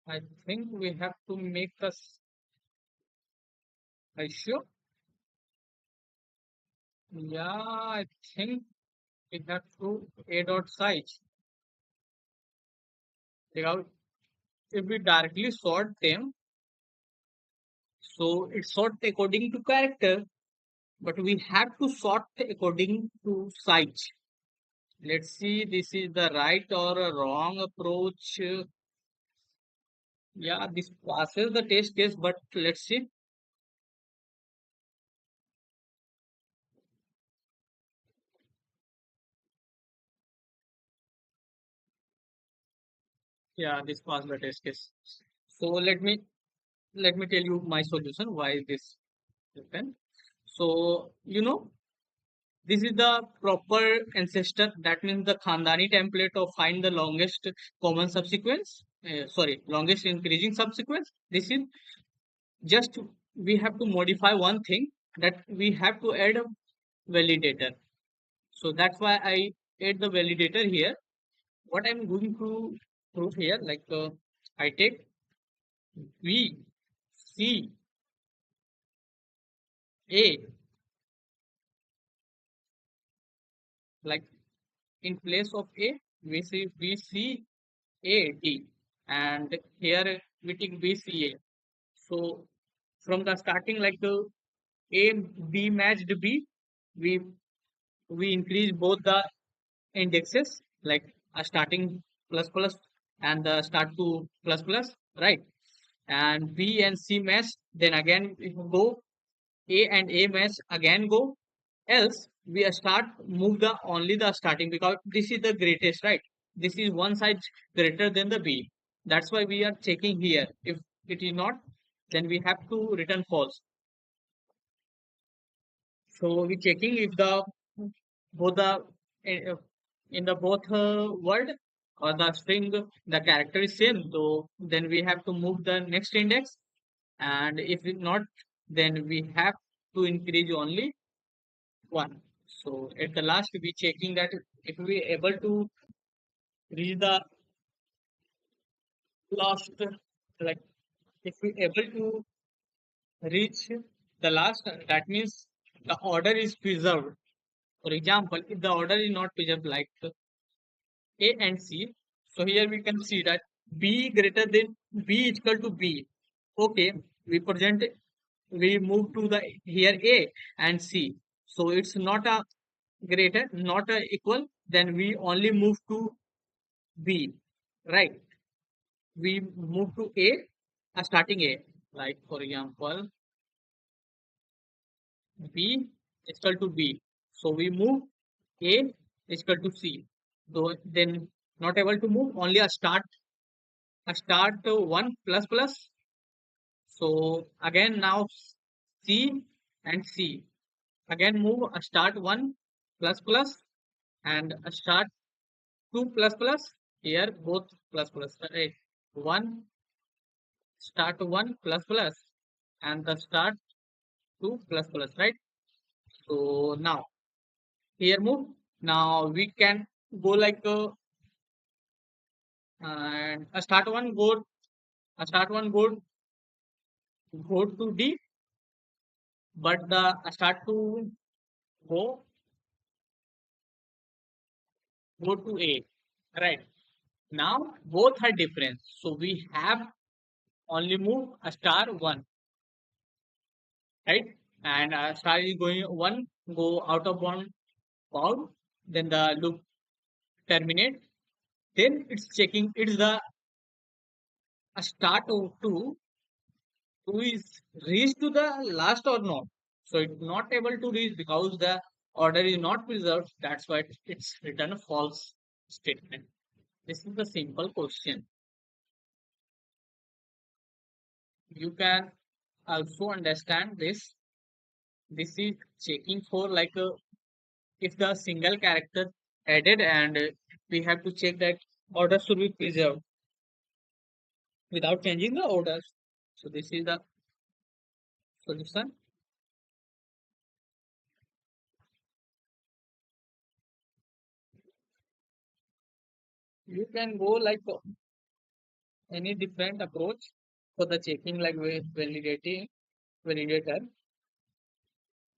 I think we have to make us ratio. Yeah, I think we have to a dot size. Because if we directly sort them, so it's sort according to character, but we have to sort according to size. Let's see, this is the right or a wrong approach. Yeah, this passes the test case, but let's see. Yeah, this passed the test case. So let me tell you my solution why this happened. So this is the proper ancestor. That means the Khandani template of find the longest common subsequence. Sorry, longest increasing subsequence. This is just we have to modify one thing, that we have to add a validator. So that's why I add the validator here. What I'm going to prove here, like I take B, C, A, like in place of A, we see B, C, A, D, and here we take B, C, A. So from the starting, like A, B matched B, we we increase both the indexes, like a starting plus plus and the start to plus plus, right? And B and C match, then again it will go A and A match again go. Else we start move the only the starting, because this is the greatest, right? This is one side greater than the B. That's why we are checking here. If it is not, then we have to return false. So we checking if the both the uh, in the both word or the string the character is same. So then we have to move the next index, and if it not, then we have to increase only one. So at the last we checking that if we able to reach the last, like if we able to reach the last, that means the order is preserved. For example, if the order is not preserved, like A and C, so here we can see that B greater than B is equal to B. Okay, we present we move to the here A and C. So it's not a greater, not a equal, then we only move to B, right? We move to starting A, like for example, B is equal to B. So we move A is equal to C. So then not able to move, only a start one plus plus. So again now C and C. Again move a start one plus plus and a start two plus plus. Here both plus plus. Right? One start one plus plus and the start two plus plus. Right? So now here move. Now we can go like and a start one go to D, but the start to go go to A. Right. Now both are different. So we have only move a star one, right? And a star is going one, go out of bound, then the loop terminate. Then it's checking it's the a start of two is reached to the last or not. So it's not able to reach because the order is not preserved. That's why it's written a false statement. This is the simple question. You can also understand this. This is checking for like if the single character added, and we have to check that order should be preserved without changing the orders. So this is the solution. You can go like any different approach for the checking, like with validator,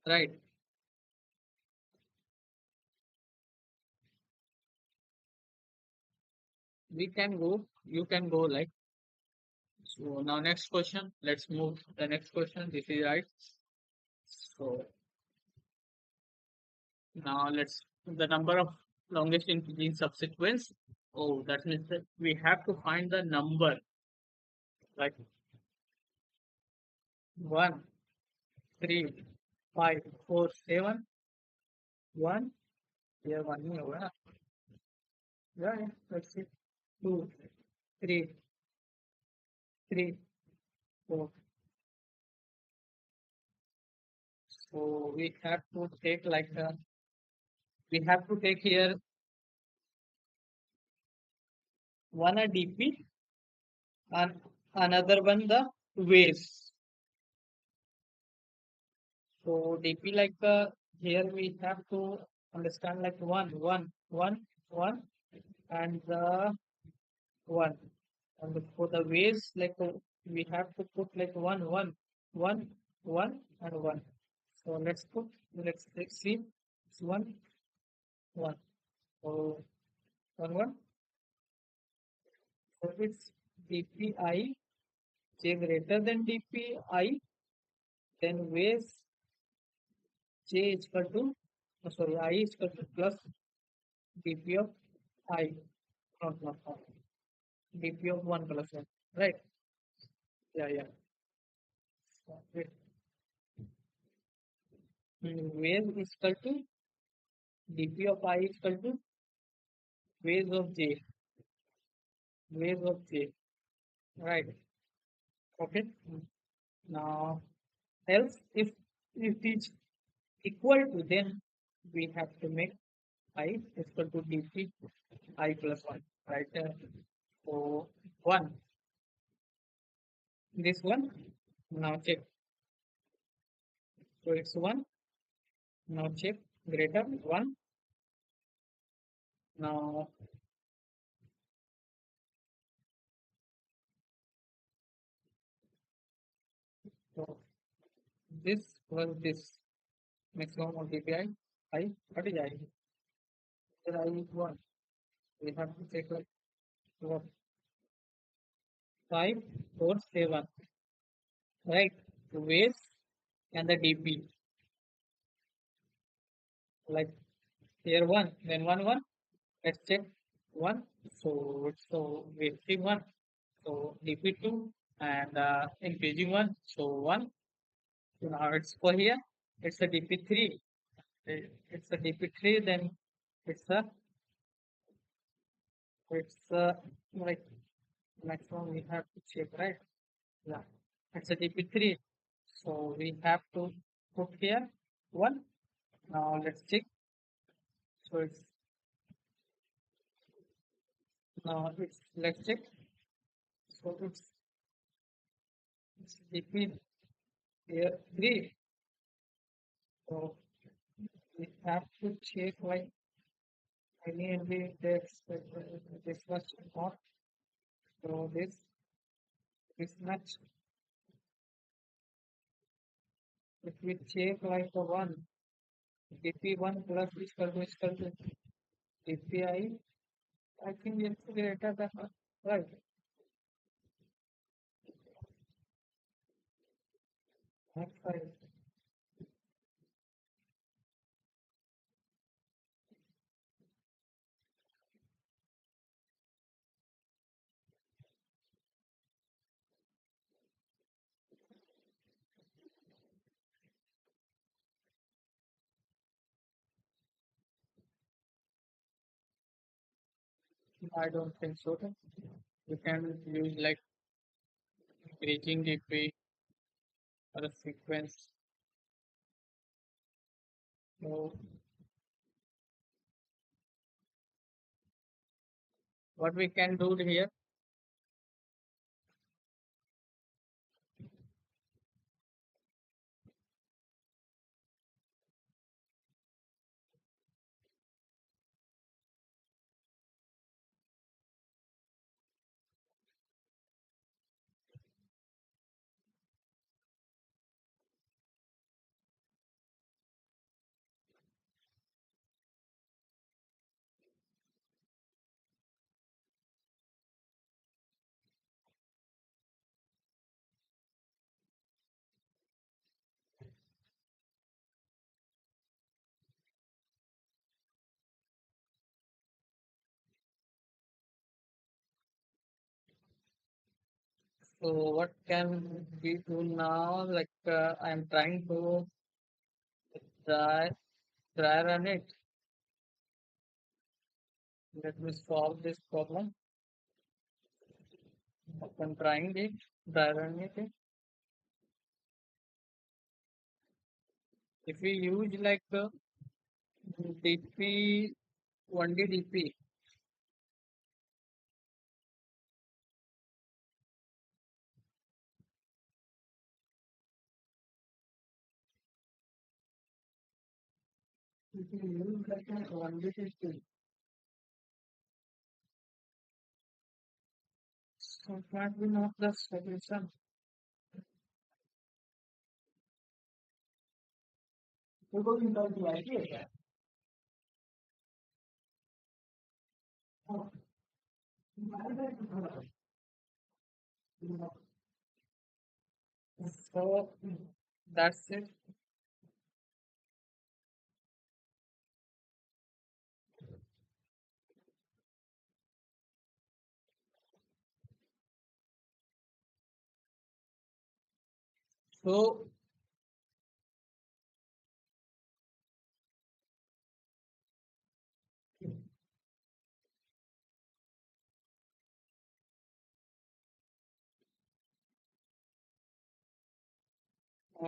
right? We can go. You can go like so. Now next question. Let's move to the next question. This is right. So now let's the number of longest in subsequence. Oh, that means that we have to find the number like 1, 3, 5, 4, 7, 1. Yeah, 1 ही होगा ना? Yeah. Let's see. 2, 3, 3, 4. So we have to take like we have to take here one a DP and another one the waves. So DP like here we have to understand like one, and the one. And for the waves like we have to put like one, and one. So let's see. It's one. So one. So it's DPI J greater than DPI, then waves J is equal to, sorry, I is equal to plus dp of I, not dp of 1 plus 1, right? Yeah. So, wait. Wave is equal to dp of I is equal to waves of J, waves of J, right? Okay. Now, else if it is equal to, then we have to make I is equal to dp I plus 1, right? So 1, this one, now check. So it's 1, now check, greater 1, now so this was this maximum of dpi I, what is I? Here I is 1. We have to check like what 5, 4, 7, right? The waves and the dp, like here 1, then 1. Let's check 1. So we see 1. So dp2 and increasing 1. So 1. So now it's for here. It's a dp3. It's a dp3. Then it's a it's like maximum we have to check, right? Yeah. It's a dp3. So we have to put here 1. Now let's check. So it's let's check. So it's dp here 3. So we have to check like any index this much not. So this much. If we check like the 1, dp1 plus is equal to dpi, I think it's greater than one, right? Next slide. I don't think so. You can use like bridging dp or a sequence. So what we can do here, So what can we do now? Like I'm trying to try try run it. Let me solve this problem. I'm trying it, try run it. If we use like DP 1D DP, if we use like a 1D DP, so it might be not the solution. Because you don't like it. So that's it. So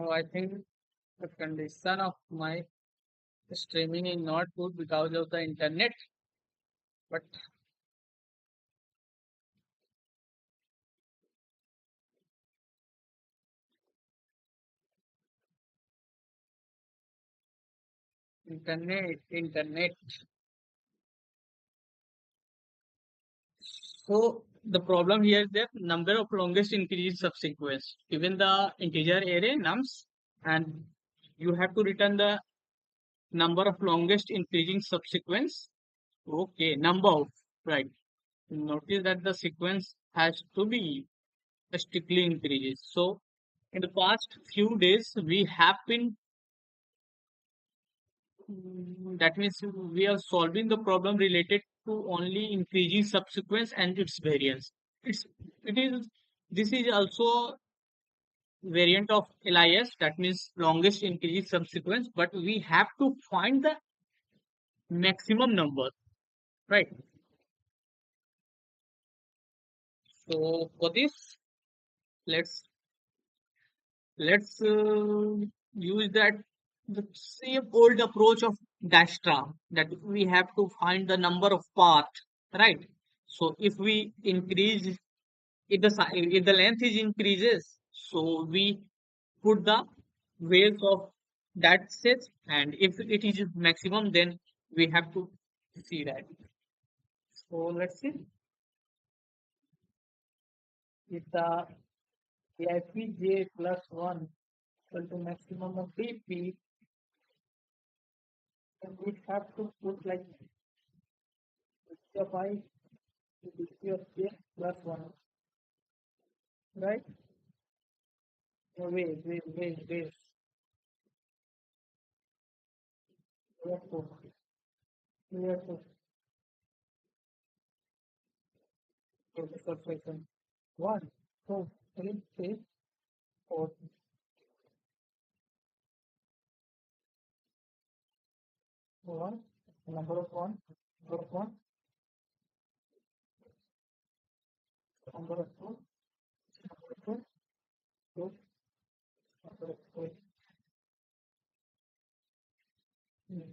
I think the condition of my streaming is not good because of the internet, but internet. So the problem here is that number of longest increase subsequence, given the integer array nums, and you have to return the number of longest increasing subsequence. Okay, number of, right. Notice that the sequence has to be strictly increases. So in the past few days, we have been that means we are solving the problem related to only increasing subsequence and its variance. It's it is this is also variant of LIS, that means longest increasing subsequence, but we have to find the maximum number, right? So for this, let's let's use that the same old approach of Dastra, that we have to find the number of path, right? So if we increase, if the length is increases, so we put the weights of that set, and if it is maximum, then we have to see that. So let's see if the AIPJ plus 1 equal to maximum of BP, then we have to put like of I to BP of J plus 1, right? No, wait. Therefore, therefore, the subsection 1, 2, 3, 4, 1, number of 1, number of 1, number of 2, number of 2, 2, number of 3. Hmm.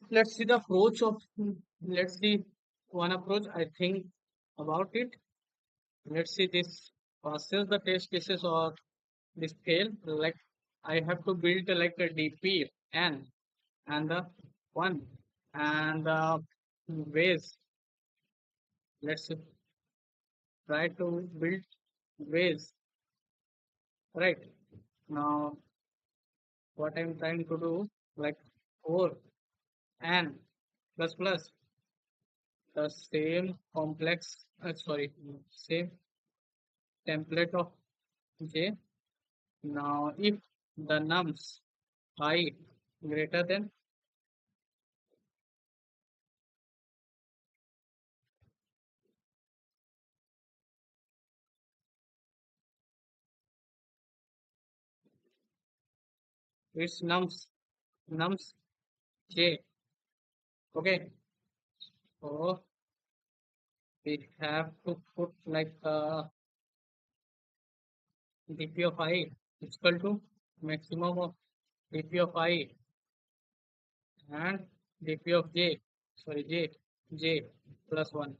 Let's see the approach of, let's see one approach I think about it. Let's see this passes the test cases or this fail. Like I have to build like a DP and the one and the ways. Let's try to build ways. Right now, what I'm trying to do, like 4 and plus plus the same complex, sorry, same template of J. Now, if the nums I greater than its nums J, okay, so we have to put like dp of I is equal to maximum of dp of I and dp of j, sorry, j plus 1.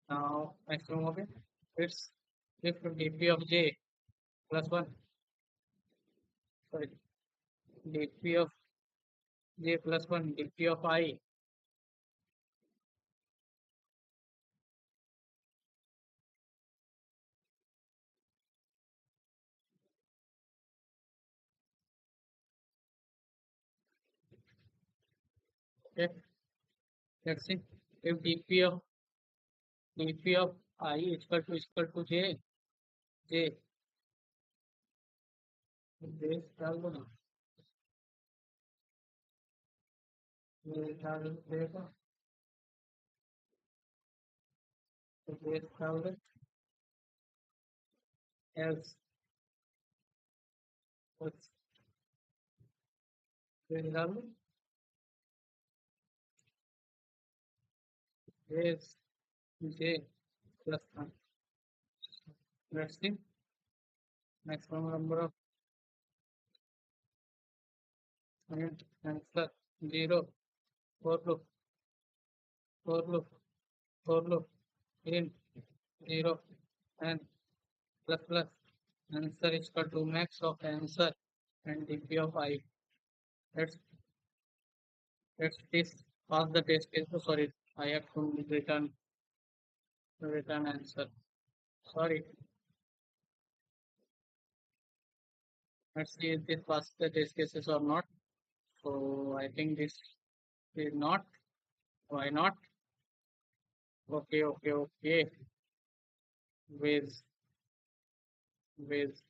Now, maximum of it, it's if dp of j plus 1, sorry, dp of j plus 1, dp of I, okay, let's see, if dp of I is equal to j, base डाल दो ना, ये डाल देगा, तो base डाल दे, else, base डाल दो, base j plus 1. Let's see, maximum number of answer 0, for loop, for loop, for loop, in 0 and plus plus answer is equal to max of answer and dp of I. Let's this pass the test case. Oh, sorry, I have to return answer. Sorry, let's see if this passes the test cases or not. So I think this is not. Why not? Okay, okay, okay. With with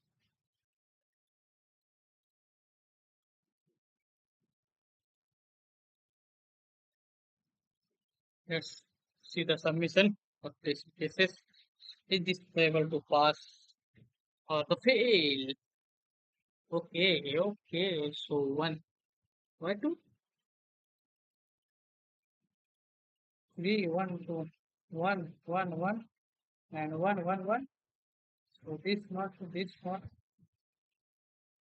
let's see the submission of test cases. Is this able to pass or the fail? Okay, okay. So one, why two, three, one, two, one, one, one, and one, one, one. So this not.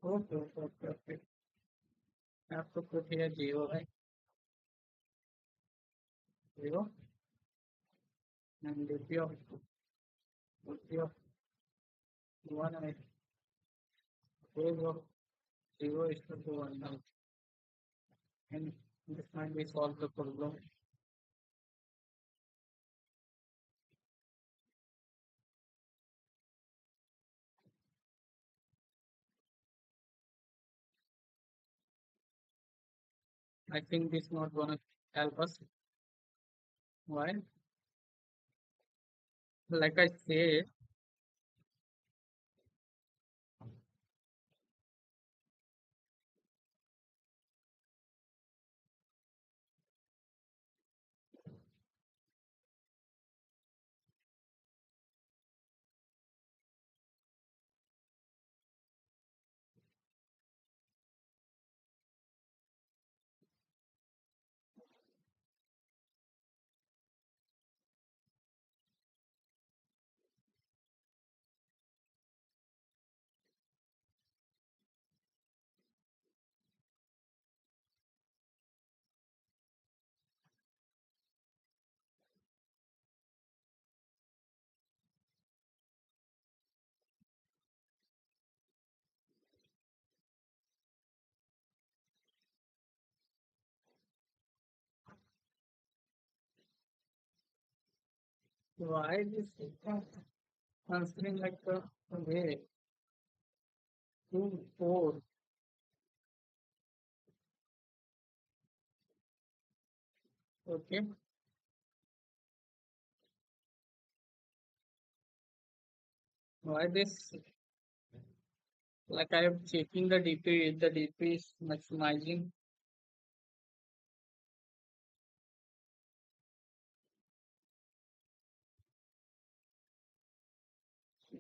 Okay, okay, okay, okay. I have to put here zero, right? Zero and dp of one and base of zero is equal to one now. And this might be solve the problem. I think this not gonna help us. Why? Like I said, Why this answering like a way? 2, 4. Okay. Why this? Like I am checking the DP, the DP is maximizing.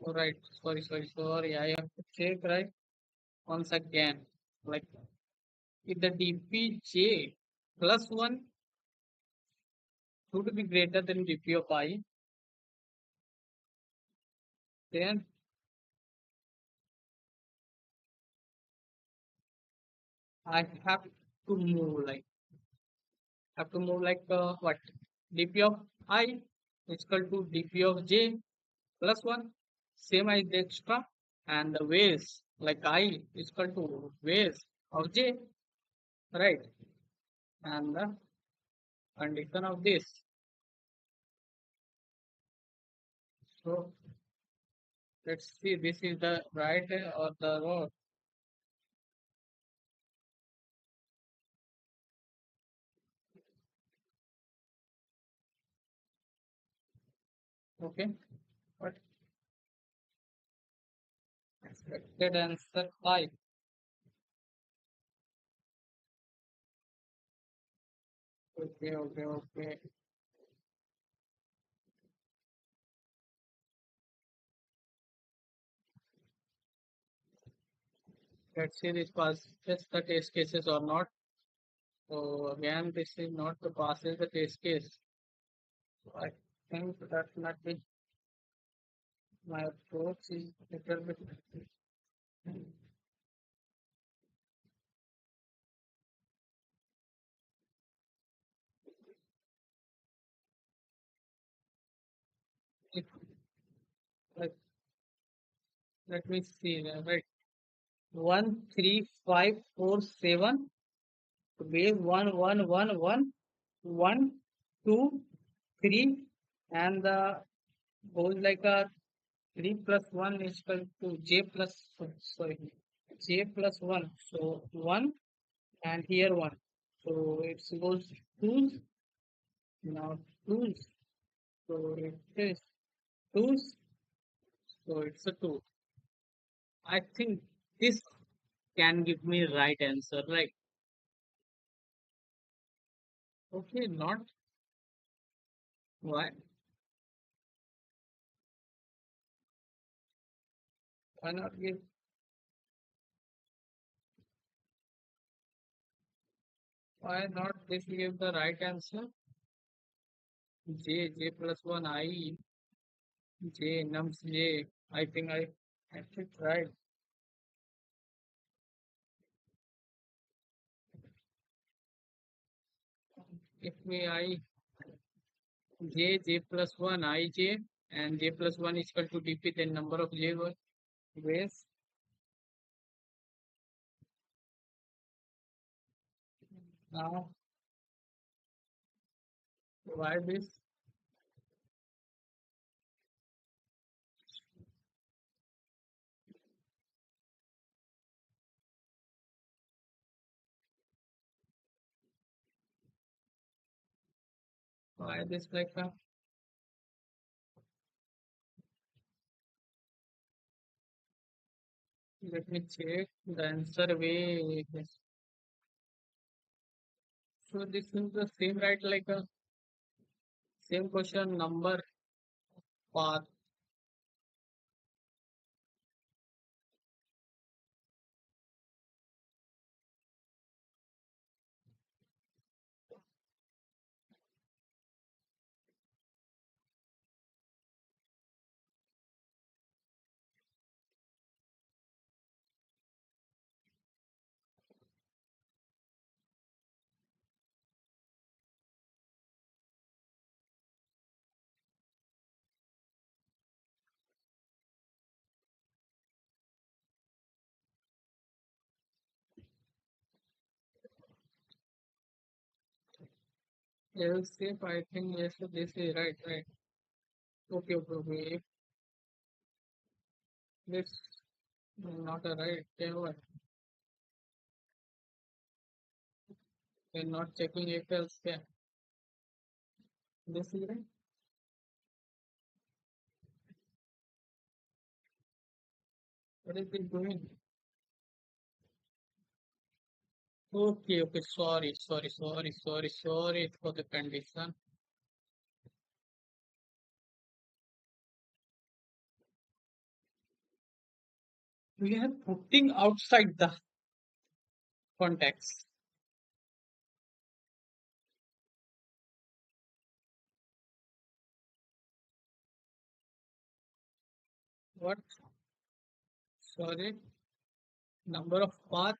All right. Sorry. I have to check right once again. Like if the DPJ plus 1 should be greater than DP of I, then I have to move like what? DP of I is equal to DP of J plus 1, same as the extra, and the ways like I is equal to ways of J, right? And the condition of this. So let's see, this is the right or the wrong. Okay, but expected answer I. Okay. Let's see this passes the test cases or not. So again, this is not to passes the test case. So I think that might be my approach is little bit. If, like, let me see. Right, 1 3 5 4 7. Base 1 1 1 1 1 2 3, and the goes like a 3 plus 1 is equal to j plus sorry j plus 1. So 1 and here 1. So it goes 2 now 2. So it is 2. So it's a 2. I think this can give me right answer, right? Okay, not why? Why not give? Why not this give the right answer? J plus 1 I J nums J. I think I actually tried. If me I J plus 1 I J and J plus 1 is equal to DP, then number of J ways. Now why this? Why this like let me check the answer way. Yes. So this is the same right like a same question number path. Else if I think yes, so this is right. Okay, okay, okay. This is not a right. They're not checking if else. Yeah. This is right. What is it doing? Okay, okay. Sorry for the condition. We are putting outside the context. What? Sorry. Number of path,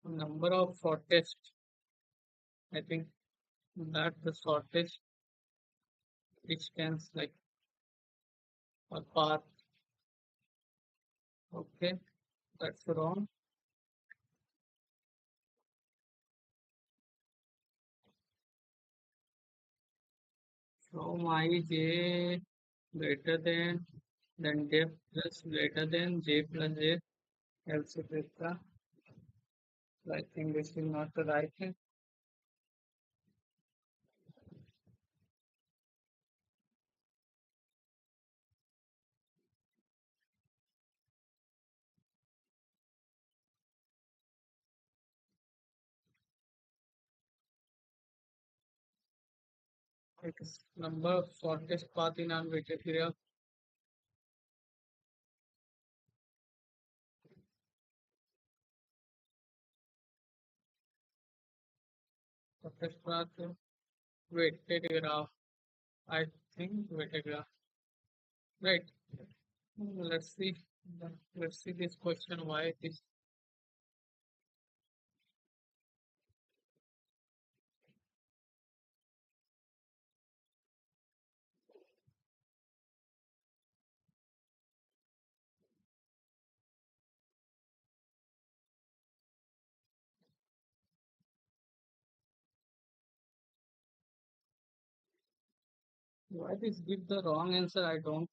number of shortest. I think that the shortest distance, like a path. Okay, that's wrong. From I j greater than j plus greater than j plus j else etc. So I think this is not the right thing. It is number of shortest path in unweighted area. Shortest path weighted graph. I think weighted graph. Right. Let's see. Let's see this question. Why this? Why this give the wrong answer? I don't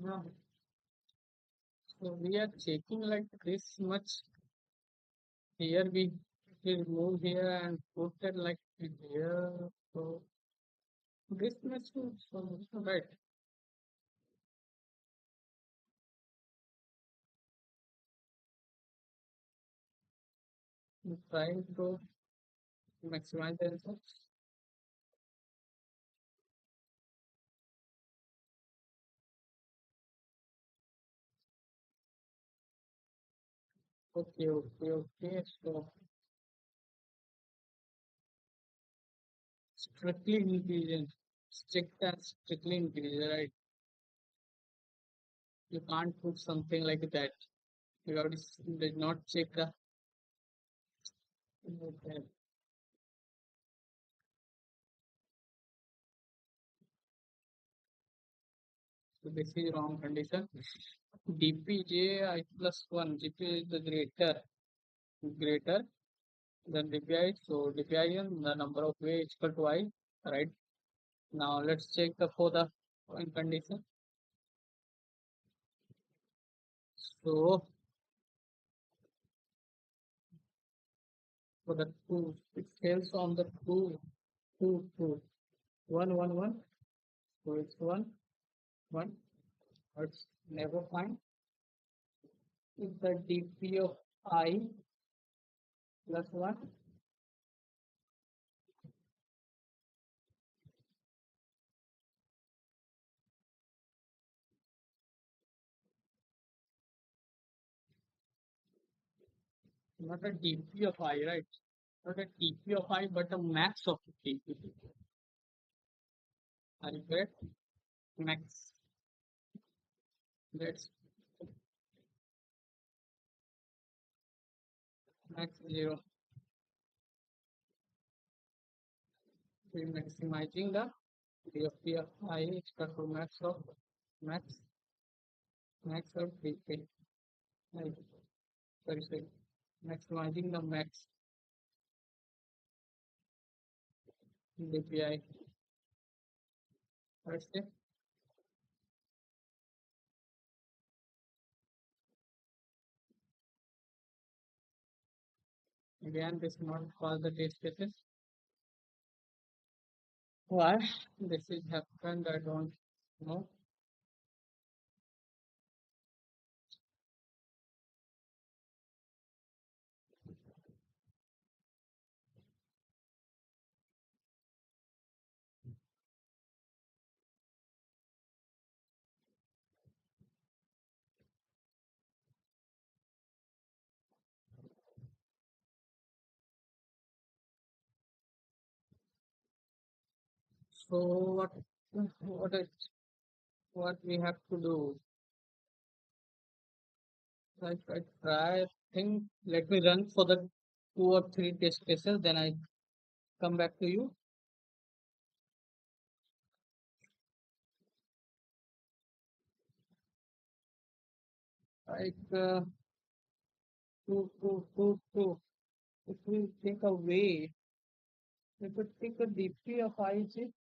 know. So we are checking like this much. Here we move here and put it like here. So this much. So right. We trying to maximize the answers. Okay, okay, okay. So strictly intelligent. Strict and strictly intelligent, right? You can't put something like that. You have to did not check the. Okay. So this is wrong condition. dpji plus 1. Dp is the greater than dpi. So dpi in the number of way is equal to I. Right. Now let's check the for the condition. So for the two, it fails on the two. One. So it's one. It's never find. If the dp of I plus 1, not a dp of I, right? Not a dp of I, but a max of dp. Are you correct? Max. Let's max 0. We maximizing the DFT of I is equal to max max of DP. Right. Sorry. Maximizing the max DPI. Let's say again this not call the test cases. Why this is happened? I don't know. So what is what we have to do? Like I try think let me run for the 2 or 3 test cases, then I come back to you. Like two. If we take away, we could take a DP of IG.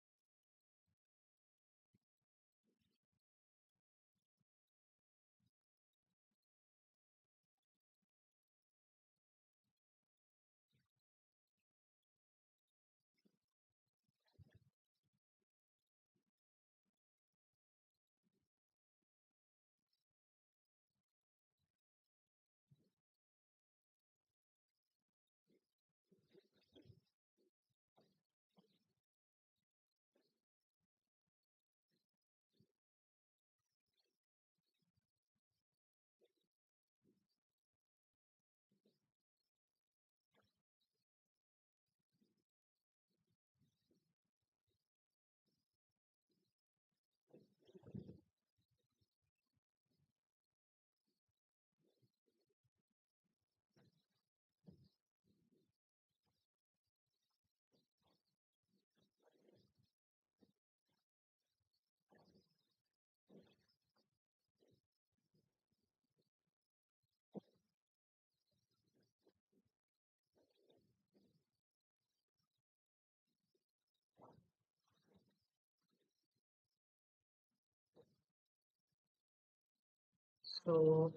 So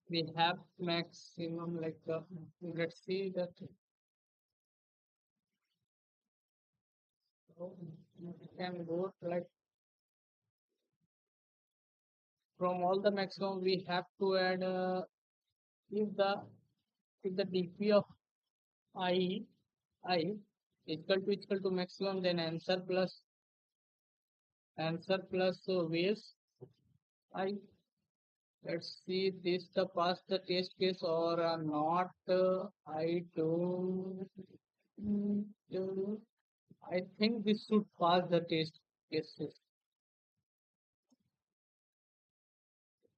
we have maximum like let's see that we can go like from all the maximum we have to add if the if the DP of I I equal to maximum, then answer plus waves I. Let's see this the pass the test case or not. I don't. mm, I think this should pass the test cases.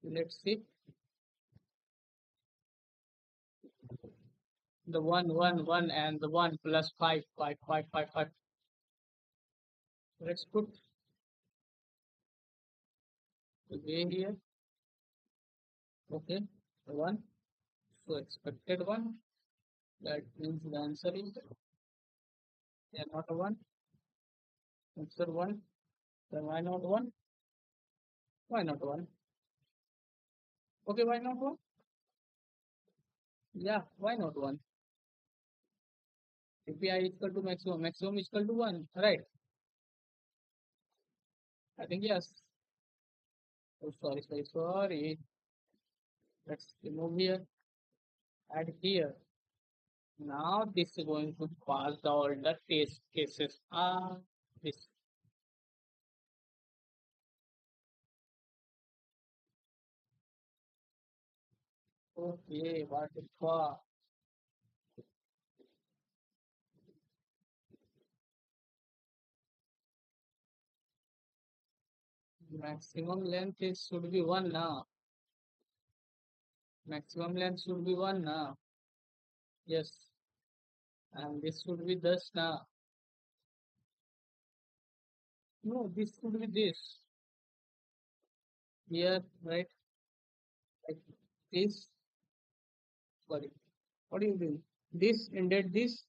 Let's see the one and the 1 plus 5. Let's put the way here. Okay, the one. So expected one. That means the answer is yeah, not a one. Answer one. Then why not one? Why not one? Okay, why not one? Yeah, why not one? API is equal to maximum. Maximum is equal to one. Right. I think yes. Oh, sorry. Let's remove here. Add here. Now this is going to pass the all the test cases. This. Okay, what is for maximum length is should be one now. Maximum length should be 1 now. Yes. And this should be this now. No, this should be this. Here, right? Like this. Sorry. What are you doing? This ended this.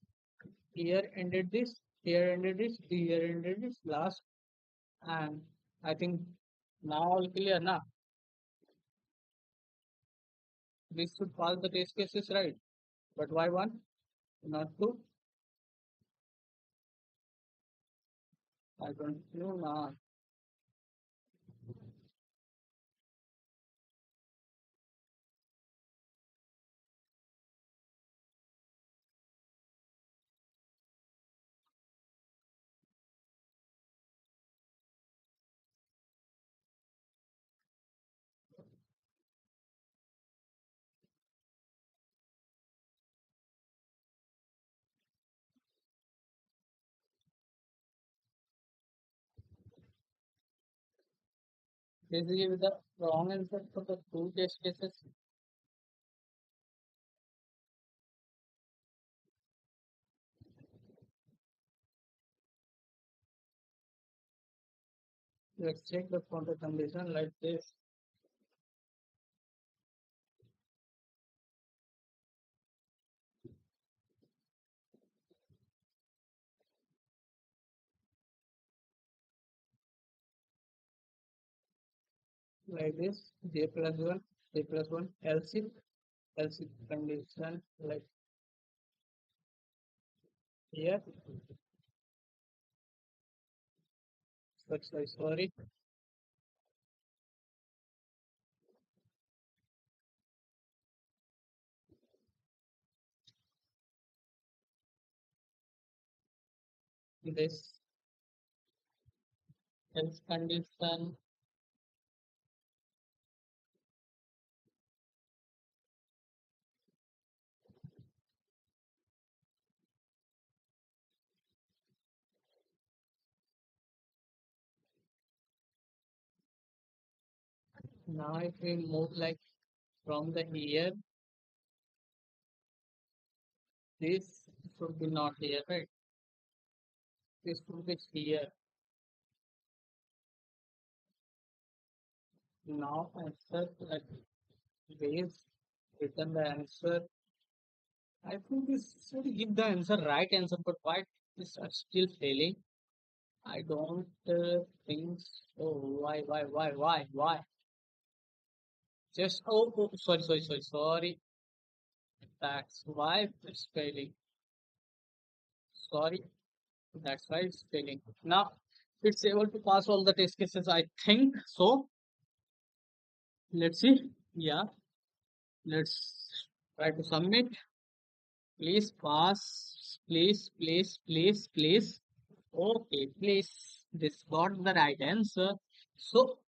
Here ended this. Here ended this. Here ended this. Last. And I think now all clear now. This should pass the test cases, right? But why one? Not two? I don't know now. This is the wrong answer for the two test cases. Let's check the counter condition like this. Like this. J plus 1, J plus 1, else if condition like here. Sorry. This else condition. Now if we move like from the here, this should be not here, right? This should be here. Now answer like base return the answer. I think this should give the answer right answer, but why is still failing? I don't think so. Why? Just sorry. That's why it's failing. Sorry, that's why it's failing. Now it's able to pass all the test cases. I think so. Let's see. Yeah, let's try to submit. Please pass. Please. Okay, please. This got the right answer. So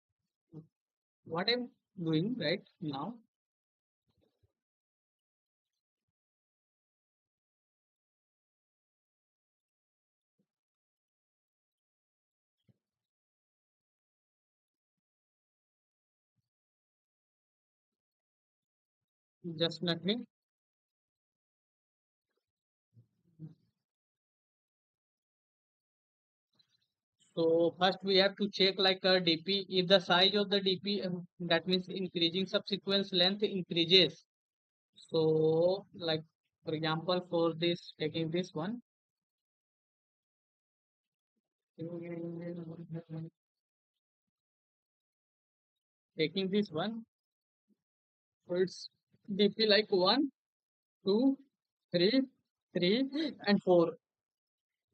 what I'm doing right now, just nothing. So first we have to check like a DP. If the size of the DP, that means increasing subsequence length increases. So like for example, for this, taking this one, taking this one, so it's DP like 1, 2, 3, 3, and 4.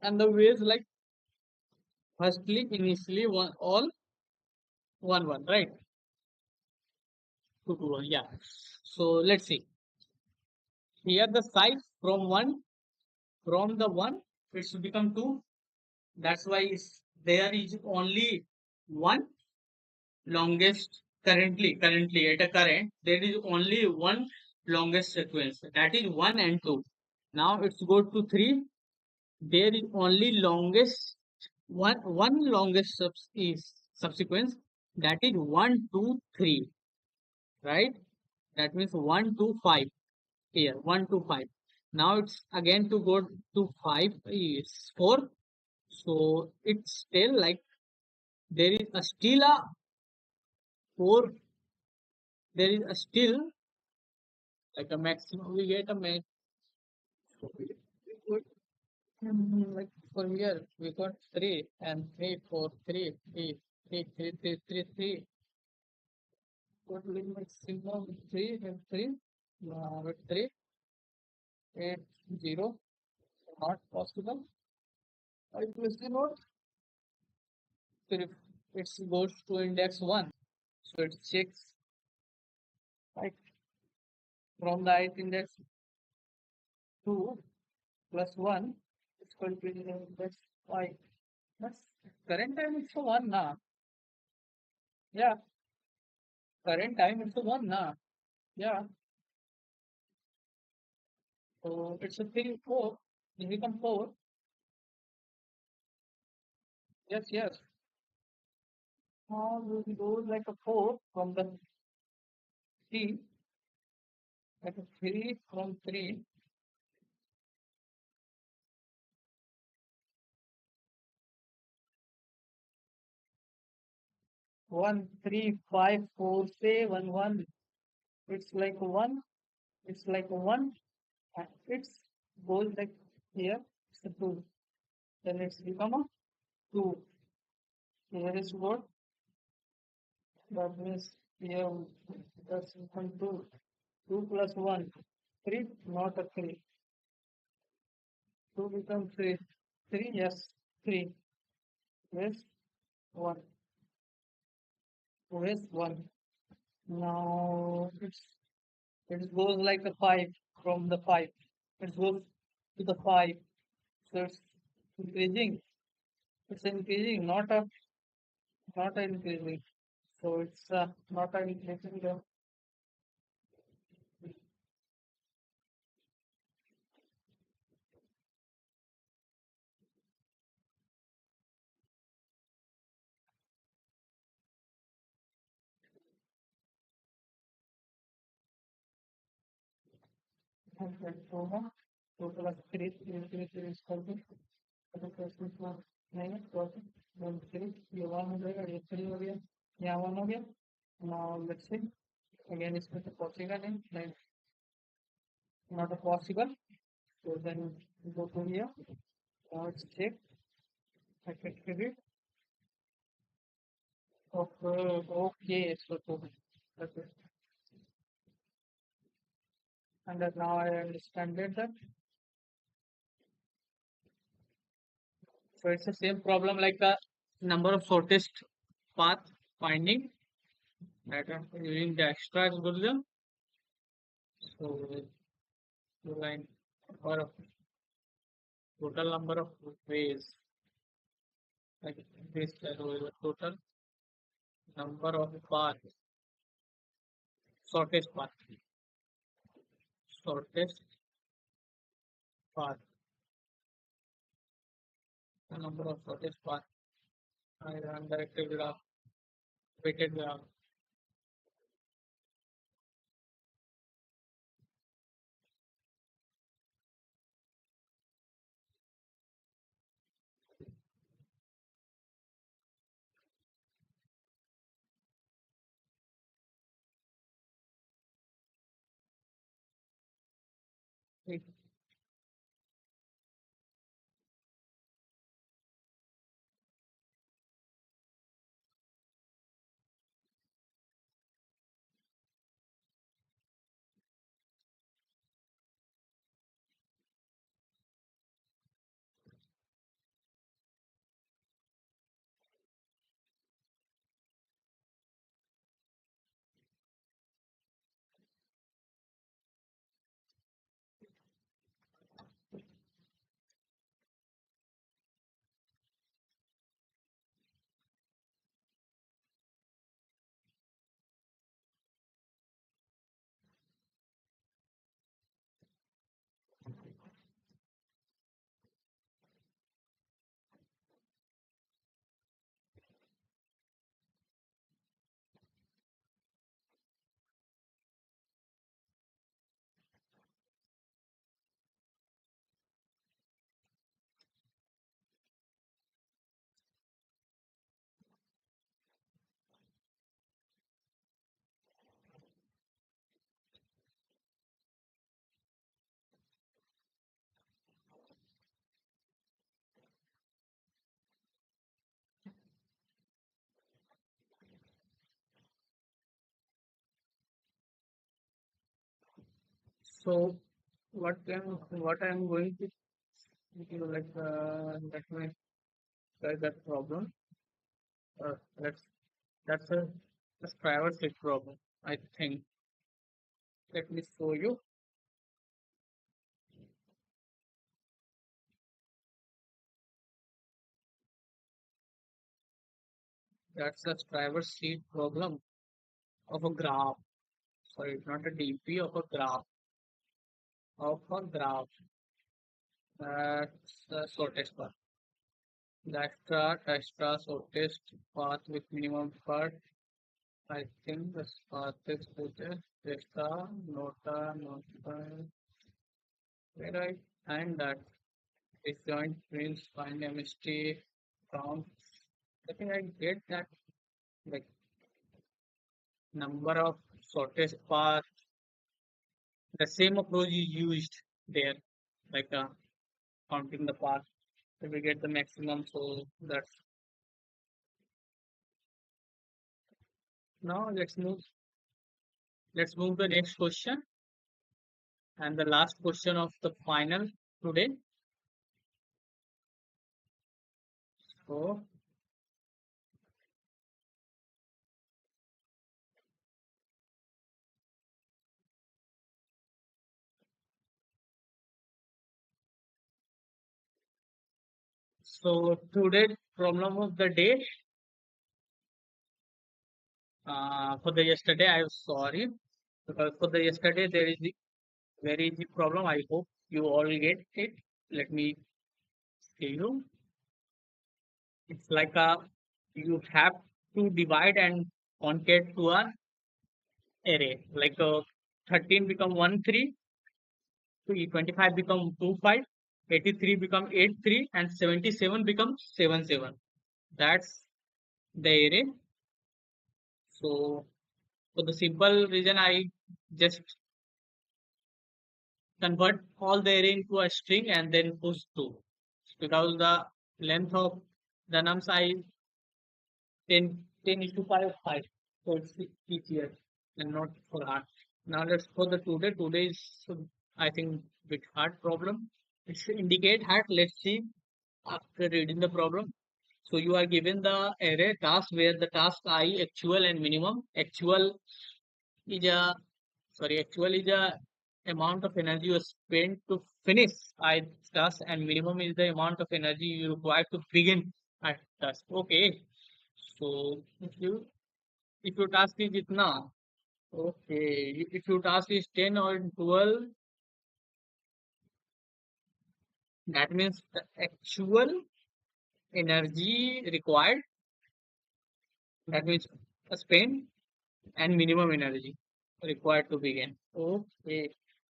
And the ways like firstly, initially one all 1, 1, right? 2, 2, 1, yeah. So let's see. Here the size from the 1, it should become 2. That's why there is only one longest currently at a current there is only one longest sequence, that is 1 and 2. Now it's go to 3. There is only longest one longest is subsequence, that is 1, 2, 3, right? That means 1 to 5 here, 1 to 5. Now it's again to go to 5 is 4. So it's still like there is a still a 4, there is a still like a maximum, we get a max. So we could, like for here, we got 3 and 3, 4, 3, 3, 3, 3, 3, 3, 3. Total maximum 3 and 3. With 3, 8, 0. Not possible. I plus 0. So if it goes to index 1, so it checks like from the ith index 2 plus 1, it's going to be index 5. That's current time it's a 1 now. Yeah, current time it's a 1 now. Yeah, so it's a 3, 4. It become 4. Yes, yes. Now we go like a 4 from the 3, like a 3 from 3. 1, 3, 5, 4, 7, 1. It's like 1. It's like 1. And it's goes like here. It's a 2. Then it's become a 2. Here is what? That means here that's equal to 2 plus 1. 3, not a 3. 2 becomes 3. 3, yes, 3. Yes, 1. Yes, 1. Now it goes like a 5 from the 5. It goes to the 5. So it's increasing. It's increasing, not a increasing. So it's not a increasing. Okay, so now 2 plus 3, 3, 3 is equal to other question for नहीं process then 3 ये 1 हो जाएगा ये 3 हो गया यहाँ 1 हो गया. Now let's see again इसमें तो पहुंचेगा नहीं नहीं not a possible. So then go to here. Now it's check effectively. Okay, so okay. And now I understand it that. So it's the same problem like the number of shortest path finding that using the extra algorithm. So the line or total number of ways like this total number of path shortest path shortest path the number of shortest path I run directed graph weighted graph. So what I'm going to do, like let me try that problem. Let's that's a driver seat problem. I think. Let me show you. That's a driver seat problem of a graph. Sorry, not a DP of a graph. Of a graph. That's the shortest path. Extra shortest path with minimum path. I think the path is shortest. Extra, nota, where I find that disjoint means find a mistake count. I think I get that like number of shortest path. The same approach is used there, like counting the path. So we get the maximum. So that's now let's move the next question and the last question of the final today. So so today problem of the day for the yesterday I am sorry because for the yesterday there is the very easy problem. I hope you all get it. Let me see you. It's like a you have to divide and concat to an array. Like 13 become 1 3, 25 become 2 5, 83 become 8 3, and 77 becomes 7 7. That's the array. So for the simple reason, I just convert all the array into a string and then push 2. Because the length of the nums I 10 is to 5 5. So it's easier and not for hard. Now let's for the today. Today is I think bit hard problem. It's indicate hard. Let's see after reading the problem. So you are given the array task where the task I actual and minimum. Actual is a amount of energy you spend to finish I task and minimum is the amount of energy you require to begin a task. Okay. So if your task is itna, okay, if your task is 10 or 12, that means the actual energy required, that means spend and minimum energy required to begin. Okay.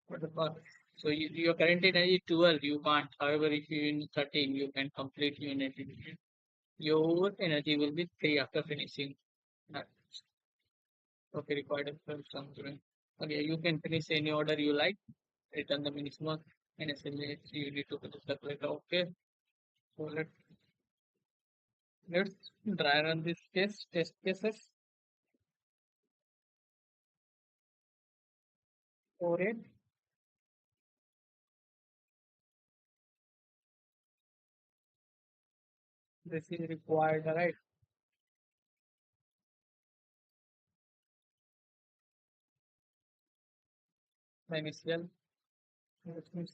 What the fuck? So your current energy is 12, you can't. However, if you in 13, you can complete your energy. Your energy will be 3 after finishing that. Okay, required for some student. Okay, you can finish any order you like, return the minimum, and essentially you need to finish the calculator. Okay, so let's try run this test cases for it. This is required, right? The initial. Let me see.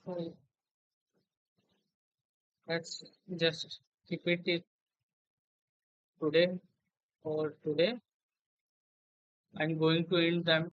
So let's just keep it today. For today, I'm going to end them